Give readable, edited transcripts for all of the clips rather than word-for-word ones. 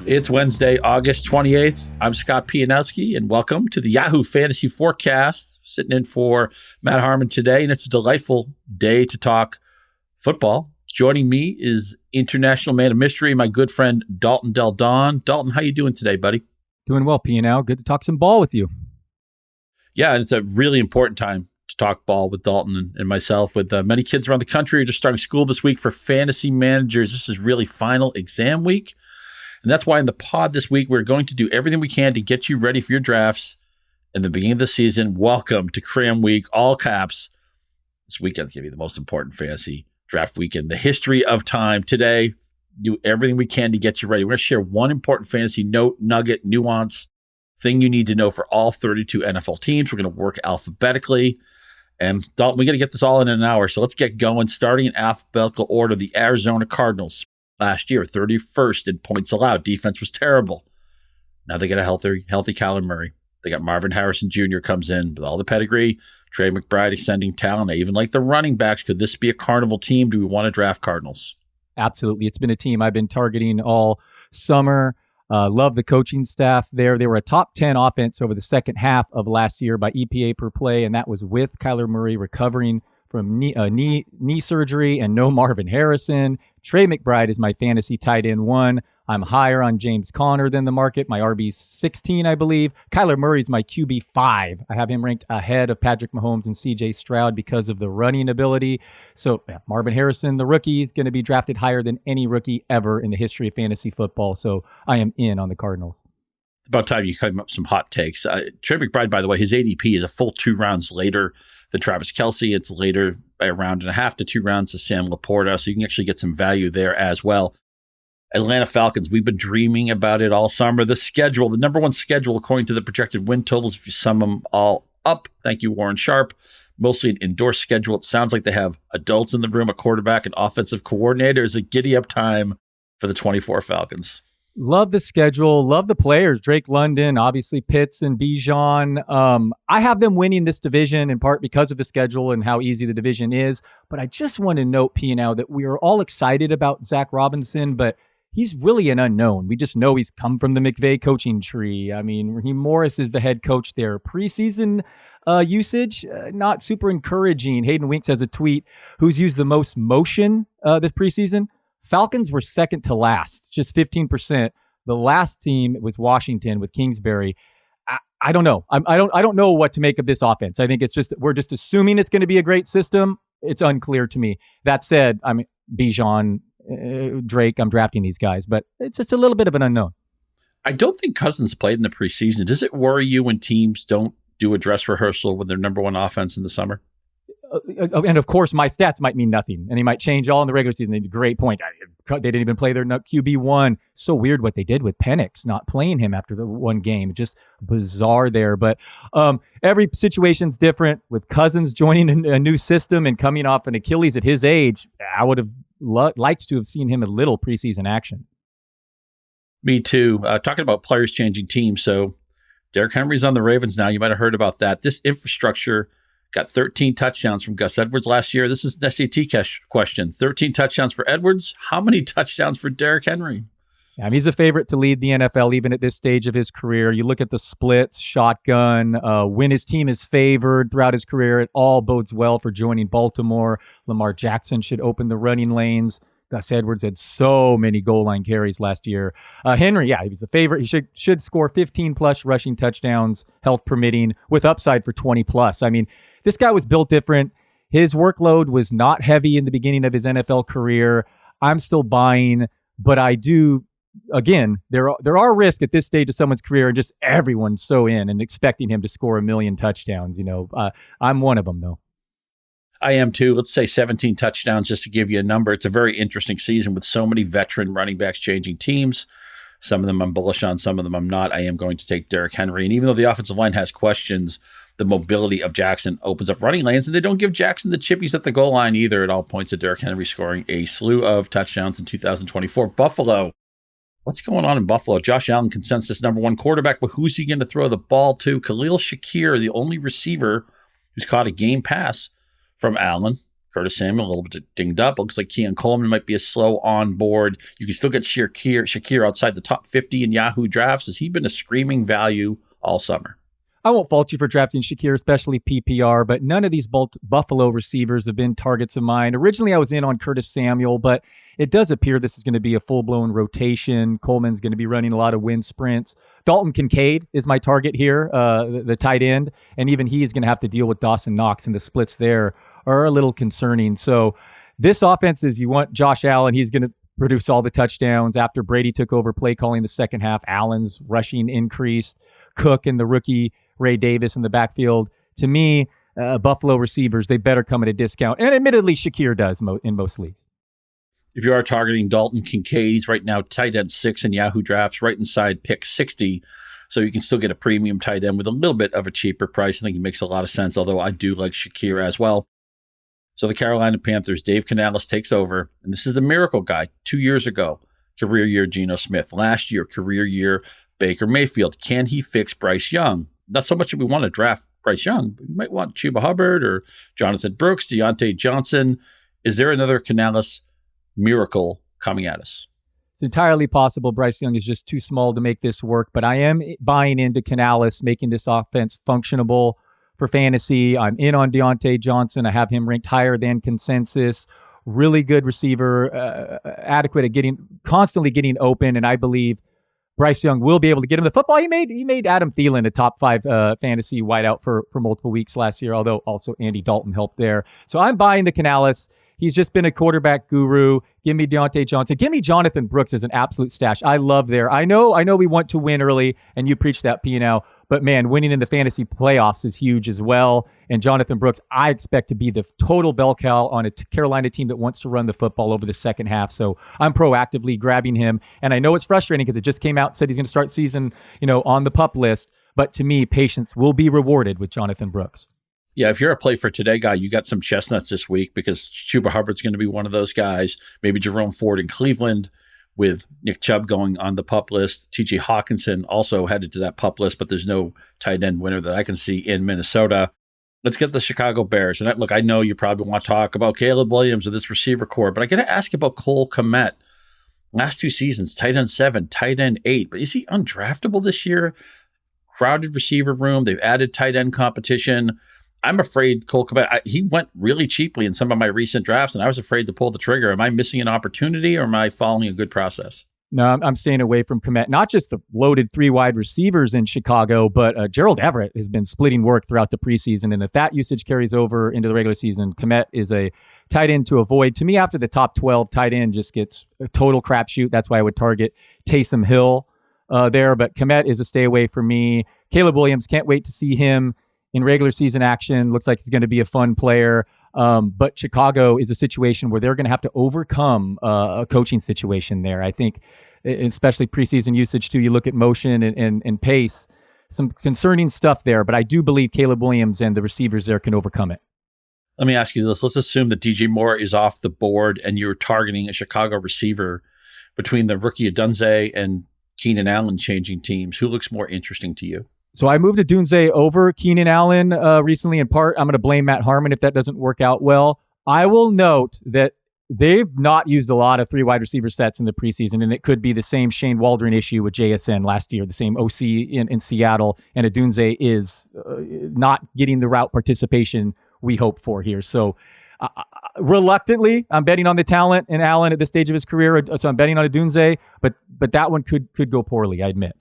It's Wednesday, August 28th. I'm Scott Pianowski, and welcome to the Yahoo Fantasy Forecast. Sitting in for Matt Harmon today, and it's a delightful day to talk football. Joining me is international man of mystery, my good friend Dalton Del Don. Dalton, how you doing today, buddy? Doing well, Pianow. Good to talk some ball with you. Yeah, and it's a really important time to talk ball with Dalton and myself, with many kids around the country who are just starting school this week for fantasy managers. This is really final exam week. And that's why in the pod this week, we're going to do everything we can to get you ready for your drafts in the beginning of the season. Welcome to Cram Week, all caps. This weekend's going to be the most important fantasy draft weekend, the history of time. Today, do everything we can to get you ready. We're going to share one important fantasy note, nugget, nuance, thing you need to know for all 32 NFL teams. We're going to work alphabetically. And Dalton, we got to get this all in an hour. So let's get going. Starting in alphabetical order, the Arizona Cardinals. Last year, 31st in points allowed. Defense was terrible. Now they got a healthy Kyler Murray. They got Marvin Harrison Jr. comes in with all the pedigree. Trey McBride extending talent. I even like the running backs. Could this be a carnival team? Do we want to draft Cardinals? Absolutely. It's been a team I've been targeting all summer. Love the coaching staff there. They were a top 10 offense over the second half of last year by EPA per play, and that was with Kyler Murray recovering from knee surgery and no Marvin Harrison. Trey McBride is my fantasy tight end one. I'm higher on James Conner than the market, my RB 16, I believe. Kyler Murray's my QB 5. I have him ranked ahead of Patrick Mahomes and CJ Stroud because of the running ability. So Marvin Harrison, the rookie, is going to be drafted higher than any rookie ever in the history of fantasy football. So I am in on the Cardinals. It's about time you come up with some hot takes. Trey McBride, by the way, his ADP is a full 2 rounds later than Travis Kelce. It's later by a round and a half to 2 rounds to Sam Laporta. So you can actually get some value there as well. Atlanta Falcons, we've been dreaming about it all summer. The schedule, the number one schedule, according to the projected win totals, if you sum them all up, thank you, Warren Sharp, mostly an indoor schedule. It sounds like they have adults in the room, a quarterback, an offensive coordinator. Is a giddy up time for the 24 Falcons. Love the schedule. Love the players. Drake London, obviously Pitts and Bijan. I have them winning this division in part because of the schedule and how easy the division is. But I just want to note, P&L, that we are all excited about Zach Robinson, but he's really an unknown. We just know he's come from the McVay coaching tree. I mean, Raheem Morris is the head coach there. Preseason usage, not super encouraging. Hayden Winks has a tweet, who's used the most motion this preseason? Falcons were second to last, just 15%. The last team was Washington with Kingsbury. I don't know. I don't know what to make of this offense. I think it's just we're just assuming it's going to be a great system. It's unclear to me. That said, I mean, Bijan, Drake, I'm drafting these guys, but it's just a little bit of an unknown. I don't think Cousins played in the preseason. Does it worry you when teams don't do a dress rehearsal with their number one offense in the summer? And of course, my stats might mean nothing, and they might change all in the regular season. Great point. They didn't even play their QB1. So weird what they did with Penix, not playing him after the one game. Just bizarre there. But every situation's different. With Cousins joining a new system and coming off an Achilles at his age, I would have liked to have seen him a little preseason action. Me too. Talking about players changing teams. So Derrick Henry's on the Ravens now. You might have heard about that. This infrastructure got 13 touchdowns from Gus Edwards last year. This is an SAT question. 13 touchdowns for Edwards. How many touchdowns for Derrick Henry? Yeah, he's a favorite to lead the NFL even at this stage of his career. You look at the splits, shotgun, when his team is favored throughout his career, it all bodes well for joining Baltimore. Lamar Jackson should open the running lanes. Gus Edwards had so many goal line carries last year. Henry, yeah, he was a favorite. He should score 15-plus rushing touchdowns, health permitting, with upside for 20-plus. I mean, this guy was built different. His workload was not heavy in the beginning of his NFL career. I'm still buying, but I do, again, there are risks at this stage of someone's career, and just everyone's so in and expecting him to score 1 million touchdowns. I'm one of them, though. I am too. Let's say 17 touchdowns just to give you a number. It's a very interesting season with so many veteran running backs changing teams. Some of them I'm bullish on, some of them I'm not. I am going to take Derrick Henry. And even though the offensive line has questions, the mobility of Jackson opens up running lanes, and they don't give Jackson the chippies at the goal line either. It all points to Derrick Henry scoring a slew of touchdowns in 2024. Buffalo. What's going on in Buffalo? Josh Allen, consensus number one quarterback, but who's he going to throw the ball to? Khalil Shakir, the only receiver who's caught a game pass from Allen. Curtis Samuel a little bit dinged up. Looks like Keon Coleman might be a slow on board. You can still get Shakir outside the top 50 in Yahoo drafts. Has he been a screaming value all summer? I won't fault you for drafting Shakir, especially PPR, but none of these Buffalo receivers have been targets of mine. Originally, I was in on Curtis Samuel, but it does appear this is going to be a full-blown rotation. Coleman's going to be running a lot of wind sprints. Dalton Kincaid is my target here, the tight end, and even he is going to have to deal with Dawson Knox, and the splits there are a little concerning. So this offense is, you want Josh Allen. He's going to produce all the touchdowns. After Brady took over play calling the second half, Allen's rushing increased. Cook and the rookie Ray Davis in the backfield. To me, Buffalo receivers, they better come at a discount. And admittedly, Shakir does in most leagues. If you are targeting Dalton Kincaid, he's right now tight end 6 in Yahoo drafts, right inside pick 60. So you can still get a premium tight end with a little bit of a cheaper price. I think it makes a lot of sense, although I do like Shakir as well. So the Carolina Panthers, Dave Canales takes over. And this is a miracle guy. 2 years ago, career year Geno Smith. Last year, career year Baker Mayfield. Can he fix Bryce Young? Not so much that we want to draft Bryce Young, but we might want Chuba Hubbard or Jonathan Brooks, Deontay Johnson. Is there another Canales miracle coming at us? It's entirely possible Bryce Young is just too small to make this work, but I am buying into Canales making this offense functionable for fantasy. I'm in on Deontay Johnson. I have him ranked higher than consensus. Really good receiver, adequate at constantly getting open, and I believe Bryce Young will be able to get him the football. He made Adam Thielen a top 5 fantasy wideout for multiple weeks last year, although also Andy Dalton helped there. So I'm buying the Canales. He's just been a quarterback guru. Give me Deontay Johnson. Give me Jonathan Brooks as an absolute stash. I love there. I know we want to win early, and you preach that, Piano, but man, winning in the fantasy playoffs is huge as well. And Jonathan Brooks, I expect to be the total bell cow on a Carolina team that wants to run the football over the second half. So I'm proactively grabbing him. And I know it's frustrating because it just came out and said he's going to start season, on the PUP list. But to me, patience will be rewarded with Jonathan Brooks. Yeah, if you're a play for today guy, you got some chestnuts this week because Chuba Hubbard's going to be one of those guys. Maybe Jerome Ford in Cleveland with Nick Chubb going on the PUP list. TJ Hawkinson also headed to that PUP list, but there's no tight end winner that I can see in Minnesota. Let's get the Chicago Bears. And I know you probably want to talk about Caleb Williams or this receiver core, but I got to ask about Cole Kmet. Last 2 seasons, tight end 7, tight end 8. But is he undraftable this year? Crowded receiver room. They've added tight end competition. I'm afraid Cole Kmet, he went really cheaply in some of my recent drafts, and I was afraid to pull the trigger. Am I missing an opportunity, or am I following a good process? No, I'm staying away from Kmet. Not just the loaded 3 wide receivers in Chicago, but Gerald Everett has been splitting work throughout the preseason. And if that usage carries over into the regular season, Kmet is a tight end to avoid. To me, after the top 12, tight end just gets a total crapshoot. That's why I would target Taysom Hill there. But Kmet is a stay away for me. Caleb Williams, can't wait to see him in regular season action. Looks like he's going to be a fun player. But Chicago is a situation where they're going to have to overcome a coaching situation there. I think, especially preseason usage too, you look at motion and pace, some concerning stuff there. But I do believe Caleb Williams and the receivers there can overcome it. Let me ask you this. Let's assume that DJ Moore is off the board and you're targeting a Chicago receiver. Between the rookie Odunze and Keenan Allen changing teams, who looks more interesting to you? So I moved Odunze over Keenan Allen recently. In part, I'm going to blame Matt Harmon if that doesn't work out well. I will note that they've not used a lot of 3 wide receiver sets in the preseason, and it could be the same Shane Waldron issue with JSN last year, the same OC in Seattle, and Odunze is not getting the route participation we hope for here. So reluctantly, I'm betting on the talent in Allen at this stage of his career, so I'm betting on Odunze, but that one could go poorly, I admit.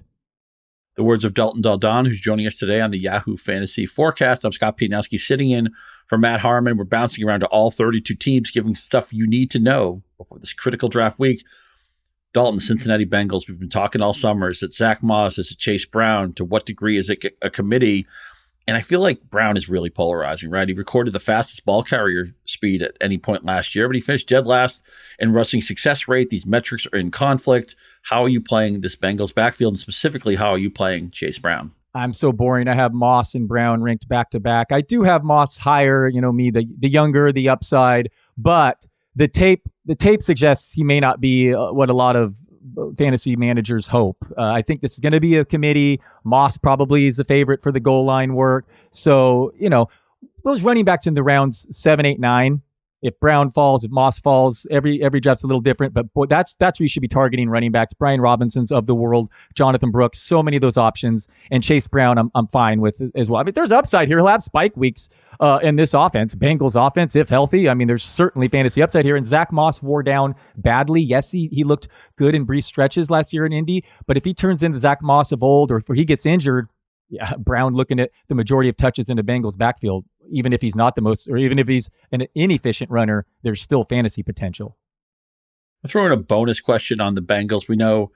The words of Dalton Daldon, who's joining us today on the Yahoo Fantasy Forecast. I'm Scott Pianowski sitting in for Matt Harmon. We're bouncing around to all 32 teams, giving stuff you need to know before this critical draft week. Dalton, the Cincinnati Bengals, we've been talking all summer. Is it Zach Moss? Is it Chase Brown? To what degree is it a committee? And I feel like Brown is really polarizing, right? He recorded the fastest ball carrier speed at any point last year, but he finished dead last in rushing success rate. These metrics are in conflict. How are you playing this Bengals backfield? And specifically, how are you playing Chase Brown? I'm so boring. I have Moss and Brown ranked back to back. I do have Moss higher, the younger, the upside, but the tape suggests he may not be what a lot of fantasy managers hope. I think this is going to be a committee. Moss probably is the favorite for the goal line work. So, those running backs in the rounds 7, 8, 9, if Brown falls, if Moss falls, every draft's a little different. But boy, that's where you should be targeting running backs. Brian Robinsons of the world, Jonathan Brooks, so many of those options, and Chase Brown, I'm fine with as well. I mean, there's upside here. He'll have spike weeks in this offense, Bengals offense, if healthy. I mean, there's certainly fantasy upside here. And Zach Moss wore down badly. Yes, he looked good in brief stretches last year in Indy, but if he turns into Zach Moss of old, or if he gets injured, yeah, Brown looking at the majority of touches in the Bengals backfield, even if he's not the most, or even if he's an inefficient runner, there's still fantasy potential. I'll throw in a bonus question on the Bengals. We know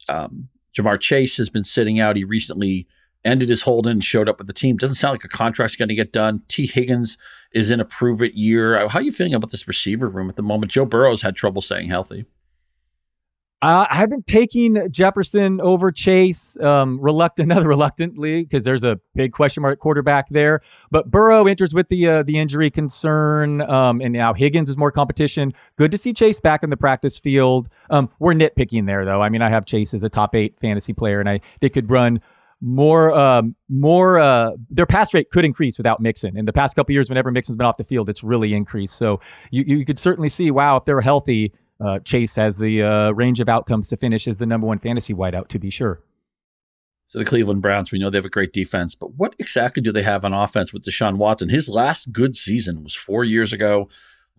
Jamar Chase has been sitting out. He recently ended his hold and showed up with the team. Doesn't sound like a contract's going to get done. T. Higgins is in a prove-it year. How are you feeling about this receiver room at the moment? Joe Burrow's had trouble staying healthy. I've been taking Jefferson over Chase, reluctantly, because there's a big question mark quarterback there. But Burrow enters with the injury concern, and now Higgins is more competition. Good to see Chase back in the practice field. We're nitpicking there, though. I mean, I have Chase as a top 8 fantasy player, and they could run more. Their pass rate could increase without Mixon. In the past couple of years, whenever Mixon's been off the field, it's really increased. So you could certainly see, wow, if they're healthy, Chase has the range of outcomes to finish as the number 1 fantasy wideout, to be sure. So the Cleveland Browns, we know they have a great defense, but what exactly do they have on offense with Deshaun Watson? His last good season was 4 years ago.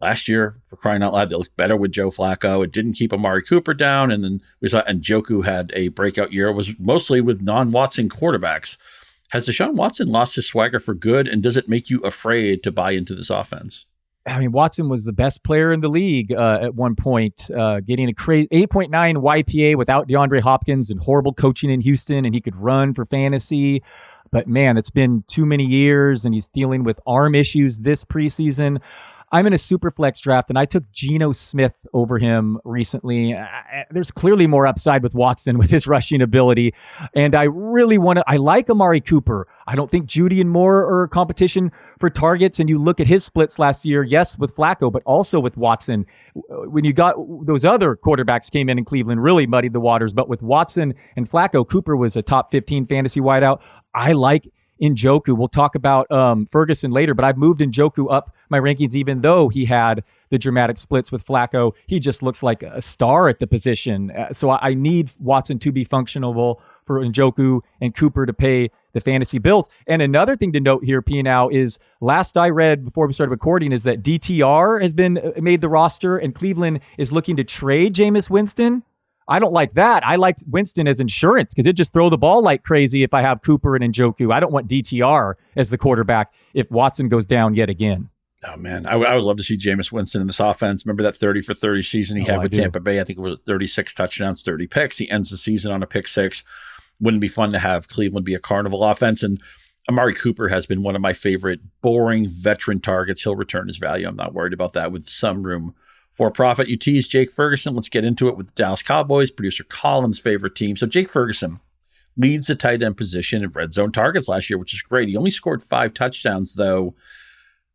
Last year, for crying out loud, they looked better with Joe Flacco. It didn't keep Amari Cooper down, and then we saw Njoku had a breakout year. It was mostly with non-Watson quarterbacks. Has Deshaun Watson lost his swagger for good, and does it make you afraid to buy into this offense? I mean, Watson was the best player in the league at one point, getting a crazy 8.9 YPA without DeAndre Hopkins and horrible coaching in Houston, and he could run for fantasy. But man, it's been too many years, and he's dealing with arm issues this preseason. I'm in a super flex draft, and I took Geno Smith over him recently. There's clearly more upside with Watson with his rushing ability, and I really I like Amari Cooper. I don't think Judy and Moore are competition for targets, and you look at his splits last year, yes, with Flacco, but also with Watson. When you got those other quarterbacks came in Cleveland, really muddied the waters, but with Watson and Flacco, Cooper was a top 15 fantasy wideout. I like Njoku. We'll talk about Ferguson later, but I've moved Njoku up my rankings, even though he had the dramatic splits with Flacco. He just looks like a star at the position. So I need Watson to be functional for Njoku and Cooper to pay the fantasy bills. And another thing to note here, Pianow, is last I read before we started recording is that DTR has been made the roster, and Cleveland is looking to trade Jameis Winston. I don't like that. I like Winston as insurance because it just throw the ball like crazy if I have Cooper and Njoku. I don't want DTR as the quarterback if Watson goes down yet again. Oh, man. I would love to see Jameis Winston in this offense. Remember that 30 for 30 season he had with Tampa Bay? I think it was 36 touchdowns, 30 picks. He ends the season on a pick 6. Wouldn't it be fun to have Cleveland be a carnival offense? And Amari Cooper has been one of my favorite boring veteran targets. He'll return his value. I'm not worried about that with some room for profit. You teased Jake Ferguson. Let's get into it with the Dallas Cowboys, producer Colin's favorite team. So Jake Ferguson leads the tight end position in red zone targets last year, which is great. He only scored 5 touchdowns, though.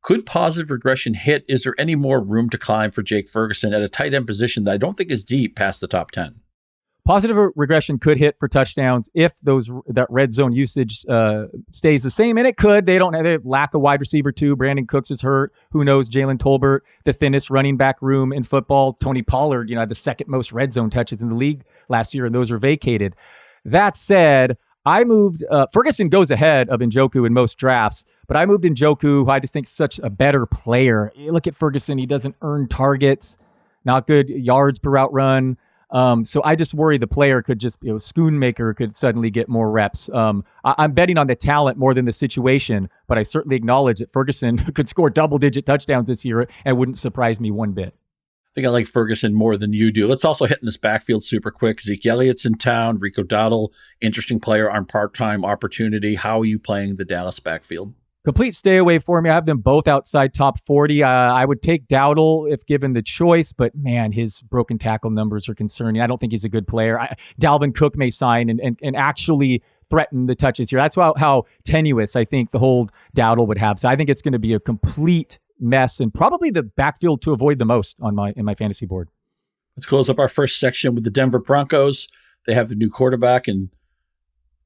Could positive regression hit? Is there any more room to climb for Jake Ferguson at a tight end position that I don't think is deep past the top 10? Positive regression could hit for touchdowns if that red zone usage stays the same, and it could. They lack a wide receiver too. Brandon Cooks is hurt. Who knows? Jalen Tolbert, the thinnest running back room in football. Tony Pollard, had the second most red zone touches in the league last year, and those are vacated. That said, I moved Ferguson goes ahead of Njoku in most drafts, but I moved Njoku, who I just think is such a better player. You look at Ferguson; he doesn't earn targets, not good yards per route run. So I just worry the player could just, Schoonmaker could suddenly get more reps. I'm betting on the talent more than the situation, but I certainly acknowledge that Ferguson could score double-digit touchdowns this year and wouldn't surprise me one bit. I think I like Ferguson more than you do. Let's also hit in this backfield super quick. Zeke Elliott's in town. Rico Dowdle, interesting player on part-time opportunity. How are you playing the Dallas backfield? Complete stay away for me. I have them both outside top 40. I would take Dowdle if given the choice, but man, his broken tackle numbers are concerning. I don't think he's a good player. Dalvin Cook may sign and actually threaten the touches here. That's how tenuous I think the hold Dowdle would have. So I think it's going to be a complete mess and probably the backfield to avoid the most in my fantasy board. Let's close up our first section with the Denver Broncos. They have the new quarterback and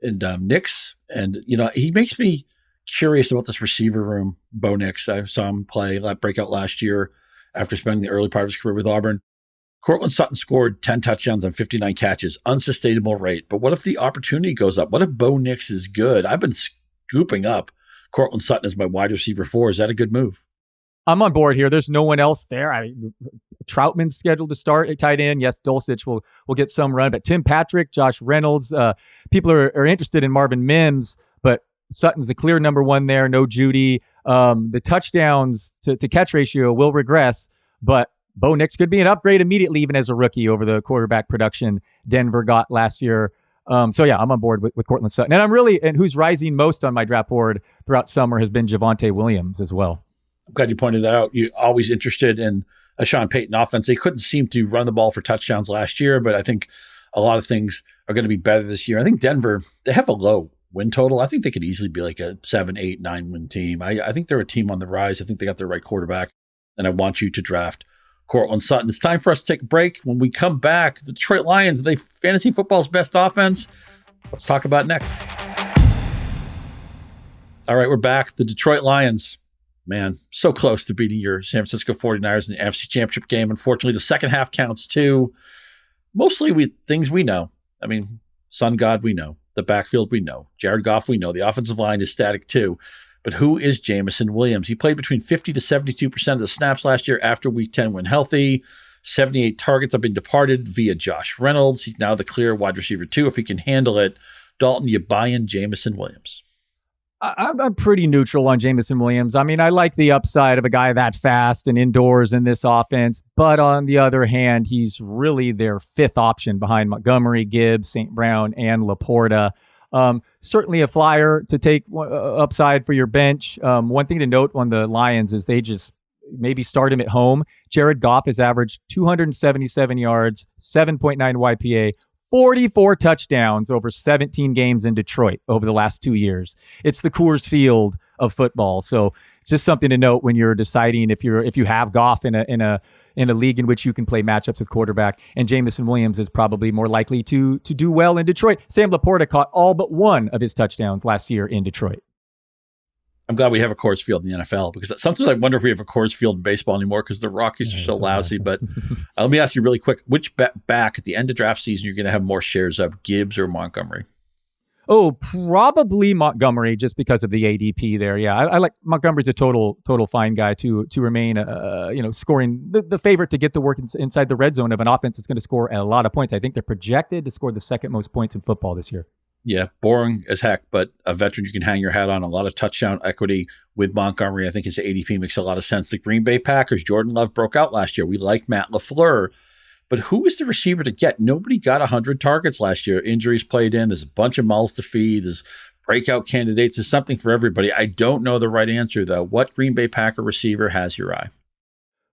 Nix, and he makes me curious about this receiver room. Bo Nix, I saw him break out last year. after spending the early part of his career with Auburn. Cortland Sutton scored 10 touchdowns on 59 catches, unsustainable rate. But what if the opportunity goes up? What if Bo Nix is good? I've been scooping up Cortland Sutton as my wide receiver 4. Is that a good move? I'm on board here. There's no one else there. Troutman's scheduled to start at tight end. Yes, Dulcich will get some run, but Tim Patrick, Josh Reynolds, people are interested in Marvin Mims, but Sutton's a clear number 1 there. No Judy. The touchdowns to catch ratio will regress, but Bo Nix could be an upgrade immediately, even as a rookie, over the quarterback production Denver got last year. So yeah, I'm on board with Cortland Sutton. And who's rising most on my draft board throughout summer has been Javonte Williams as well. I'm glad you pointed that out. You're always interested in a Sean Payton offense. They couldn't seem to run the ball for touchdowns last year, but I think a lot of things are going to be better this year. I think Denver, they have a low win total. I think they could easily be like a 7, 8, 9 win team. I think they're a team on the rise. I think they got the right quarterback, and I want you to draft Cortland Sutton. It's time for us to take a break. When we come back, the Detroit Lions, they fantasy football's best offense. Let's talk about next. All right, we're back. The Detroit Lions, man, so close to beating your San Francisco 49ers in the NFC Championship game. Unfortunately, the second half counts too. Mostly with things we know. I mean, Sun God, we know. The backfield, we know. Jared Goff, we know. The offensive line is static too. But who is Jameson Williams? He played between 50 to 72% of the snaps last year after week 10 when healthy. 78 targets have been departed via Josh Reynolds. He's now the clear wide receiver 2 if he can handle it. Dalton, you buy in Jameson Williams? I'm pretty neutral on Jameson Williams. I mean, I like the upside of a guy that fast and indoors in this offense. But on the other hand, he's really their 5th option behind Montgomery, Gibbs, St. Brown, and Laporta. Certainly a flyer to take upside for your bench. One thing to note on the Lions is they just maybe start him at home. Jared Goff has averaged 277 yards, 7.9 YPA, 44 touchdowns over 17 games in Detroit over the last 2 years. It's the Coors Field of football. So it's just something to note when you're deciding if you have Goff in a league in which you can play matchups with quarterback. And Jameson Williams is probably more likely to do well in Detroit. Sam Laporta caught all but 1 of his touchdowns last year in Detroit. I'm glad we have a Coors Field in the NFL, because sometimes I wonder if we have a Coors Field in baseball anymore because the Rockies are so lousy. But let me ask you really quick, which back at the end of draft season you're going to have more shares of, Gibbs or Montgomery? Oh, probably Montgomery, just because of the ADP there. Yeah, I like Montgomery's a total fine guy to remain, scoring the favorite to get the work inside the red zone of an offense that's going to score a lot of points. I think they're projected to score the 2nd most points in football this year. Yeah, boring as heck, but a veteran you can hang your hat on. A lot of touchdown equity with Montgomery. I think his ADP makes a lot of sense. The Green Bay Packers, Jordan Love broke out last year. We like Matt LaFleur, but who is the receiver to get? Nobody got 100 targets last year. Injuries played in. There's a bunch of mouths to feed. There's breakout candidates. There's something for everybody. I don't know the right answer, though. What Green Bay Packer receiver has your eye?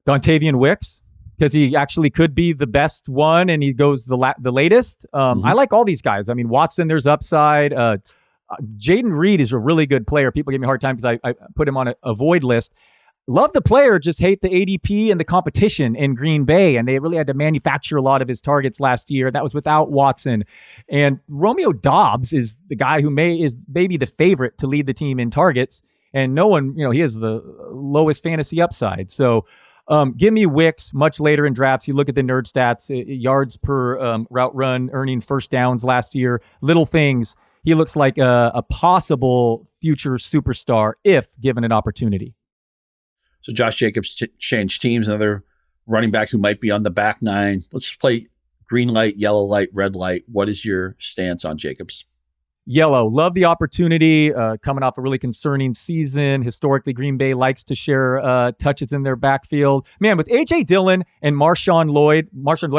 Dontavian Wicks, because he actually could be the best one, and he goes the latest. I like all these guys. I mean, Watson, there's upside. Jaden Reed is a really good player. People give me a hard time because I put him on a avoid list. Love the player, just hate the ADP and the competition in Green Bay, and they really had to manufacture a lot of his targets last year. That was without Watson. And Romeo Doubs is the guy who is maybe the favorite to lead the team in targets, and no one, he has the lowest fantasy upside. So give me Wicks much later in drafts. You look at the nerd stats, yards per route run, earning first downs last year, little things. He looks like a possible future superstar if given an opportunity. So Josh Jacobs changed teams, another running back who might be on the back 9. Let's play green light, yellow light, red light. What is your stance on Jacobs? Yellow. Love the opportunity. Coming off a really concerning season. Historically, Green Bay likes to share touches in their backfield. Man, with A.J. Dillon and Marshawn Lloyd,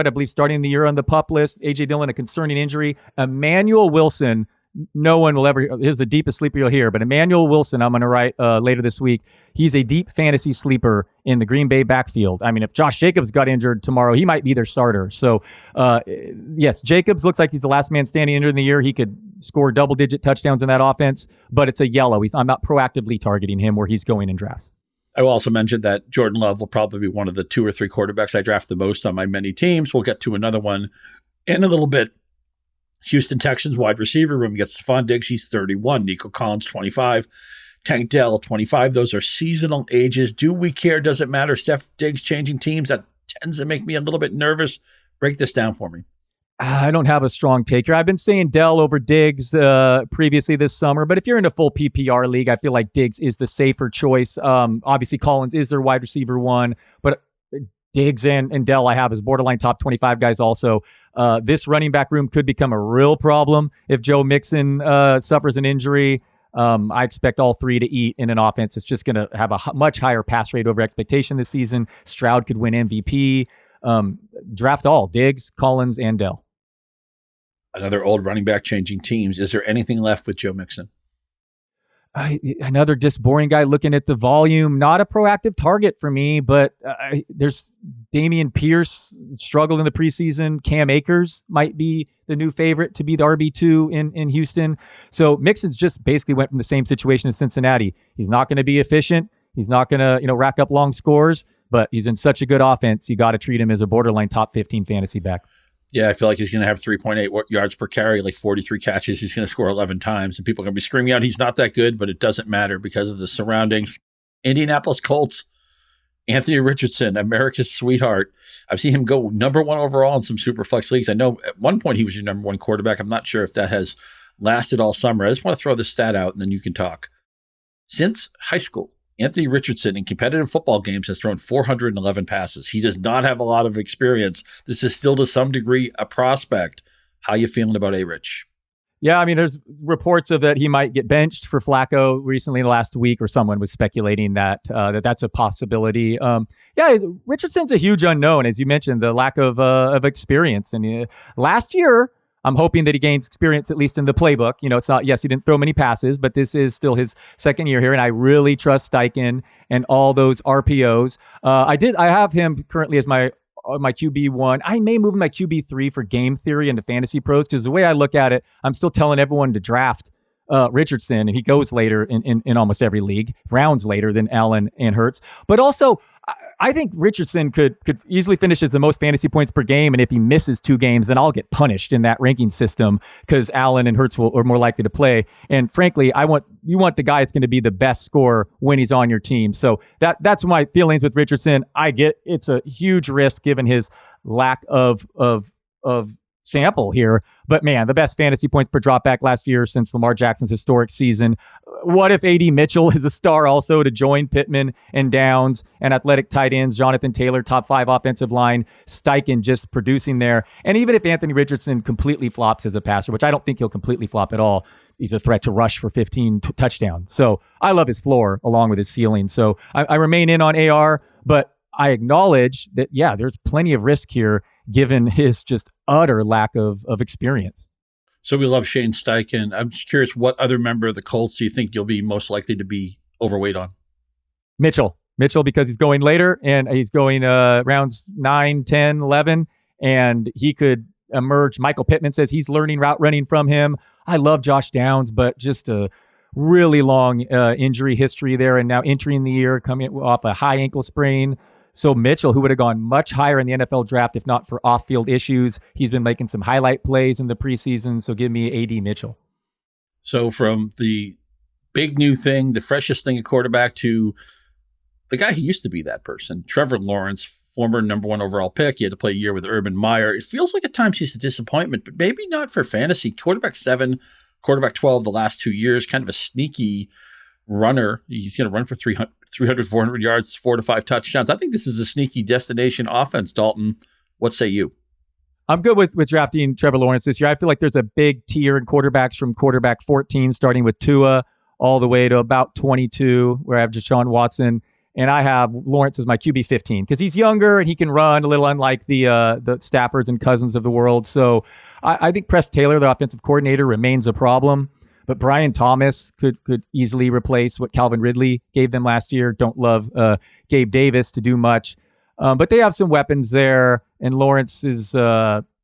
I believe, starting the year on the PUP list. A.J. Dillon, a concerning injury. Emmanuel Wilson, no one will ever, here's the deepest sleeper you'll hear, but Emmanuel Wilson, I'm going to write later this week. He's a deep fantasy sleeper in the Green Bay backfield. I mean, if Josh Jacobs got injured tomorrow, he might be their starter. So, yes, Jacobs looks like he's the last man standing into the year. He could score double-digit touchdowns in that offense, but it's a yellow. I'm not proactively targeting him where he's going in drafts. I will also mention that Jordan Love will probably be one of the 2 or 3 quarterbacks I draft the most on my many teams. We'll get to another one in a little bit. Houston Texans wide receiver room gets Stephon Diggs. He's 31. Nico Collins, 25. Tank Dell, 25. Those are seasonal ages. Do we care? Does it matter? Steph Diggs changing teams. That tends to make me a little bit nervous. Break this down for me. I don't have a strong take here. I've been saying Dell over Diggs previously this summer, but if you're in a full PPR league, I feel like Diggs is the safer choice. Obviously, Collins is their wide receiver one, but Diggs and Dell I have as borderline top 25 guys also. This running back room could become a real problem if Joe Mixon suffers an injury. I expect all three to eat in an offense. It's just going to have a much higher pass rate over expectation this season. Stroud could win MVP. Draft all, Diggs, Collins, and Dell. Another old running back changing teams. Is there anything left with Joe Mixon? Another just boring guy looking at the volume. Not a proactive target for me, but there's Dameon Pierce struggled in the preseason. Cam Akers might be the new favorite to be the RB2 in Houston. So Mixon's just basically went from the same situation as Cincinnati. He's not going to be efficient. He's not going to rack up long scores, but he's in such a good offense. You got to treat him as a borderline top 15 fantasy back. Yeah, I feel like he's going to have 3.8 yards per carry, like 43 catches. He's going to score 11 times, and people are going to be screaming out he's not that good, but it doesn't matter because of the surroundings. Indianapolis Colts, Anthony Richardson, America's sweetheart. I've seen him go number one overall in some super flex leagues. I know at one point he was your number one quarterback. I'm not sure if that has lasted all summer. I just want to throw this stat out, and then you can talk. Since high school, Anthony Richardson in competitive football games has thrown 411 passes. He does not have a lot of experience. This is still to some degree a prospect. How you feeling about A-Rich? Yeah, I mean, there's reports of that he might get benched for Flacco recently last week, or someone was speculating that that's a possibility. Richardson's a huge unknown, as you mentioned, the lack of experience. And last year, I'm hoping that he gains experience, at least in the playbook. It's not, yes, he didn't throw many passes, but this is still his second year here. And I really trust Steichen and all those RPOs. I have him currently as my QB1. I may move my QB3 for game theory into fantasy pros, because the way I look at it, I'm still telling everyone to draft Richardson, and he goes later in almost every league, rounds later than Allen and Hurts. But also, I think Richardson could easily finish as the most fantasy points per game, and if he misses 2 games, then I'll get punished in that ranking system because Allen and Hurts are more likely to play. And frankly, you want the guy that's going to be the best scorer when he's on your team. So that's my feelings with Richardson. I get it's a huge risk given his lack of sample here, but man, the best fantasy points per dropback last year since Lamar Jackson's historic season. What if AD Mitchell is a star also to join Pittman and Downs and athletic tight ends, Jonathan Taylor, top 5 offensive line, Steichen just producing there. And even if Anthony Richardson completely flops as a passer, which I don't think he'll completely flop at all, he's a threat to rush for 15 touchdowns. So I love his floor along with his ceiling. So I remain in on AR, but I acknowledge that, yeah, there's plenty of risk here given his just utter lack of experience. So we love Shane Steichen. I'm just curious, what other member of the Colts do you think you'll be most likely to be overweight on? Mitchell, because he's going later, and he's going rounds 9, 10, 11, and he could emerge. Michael Pittman says he's learning route running from him. I love Josh Downs, but just a really long injury history there, and now entering the year coming off a high ankle sprain. So Mitchell, who would have gone much higher in the NFL draft if not for off-field issues, he's been making some highlight plays in the preseason. So give me AD Mitchell. So from the big new thing, the freshest thing at quarterback, to the guy who used to be that person, Trevor Lawrence, former number 1 overall pick. He had to play a year with Urban Meyer. It feels like at times he's a disappointment, but maybe not for fantasy. Quarterback 7, quarterback 12 the last 2 years, kind of a sneaky runner. He's going to run for 300, 400 yards, 4 to 5 touchdowns. I think this is a sneaky destination offense, Dalton. What say you? I'm good with drafting Trevor Lawrence this year. I feel like there's a big tier in quarterbacks from quarterback 14, starting with Tua, all the way to about 22, where I have Deshaun Watson. And I have Lawrence as my QB 15 because he's younger and he can run, a little unlike the Staffords and Cousins of the world. So I think Press Taylor, the offensive coordinator, remains a problem. But Brian Thomas could easily replace what Calvin Ridley gave them last year. Don't love Gabe Davis to do much. But they have some weapons there. And Lawrence is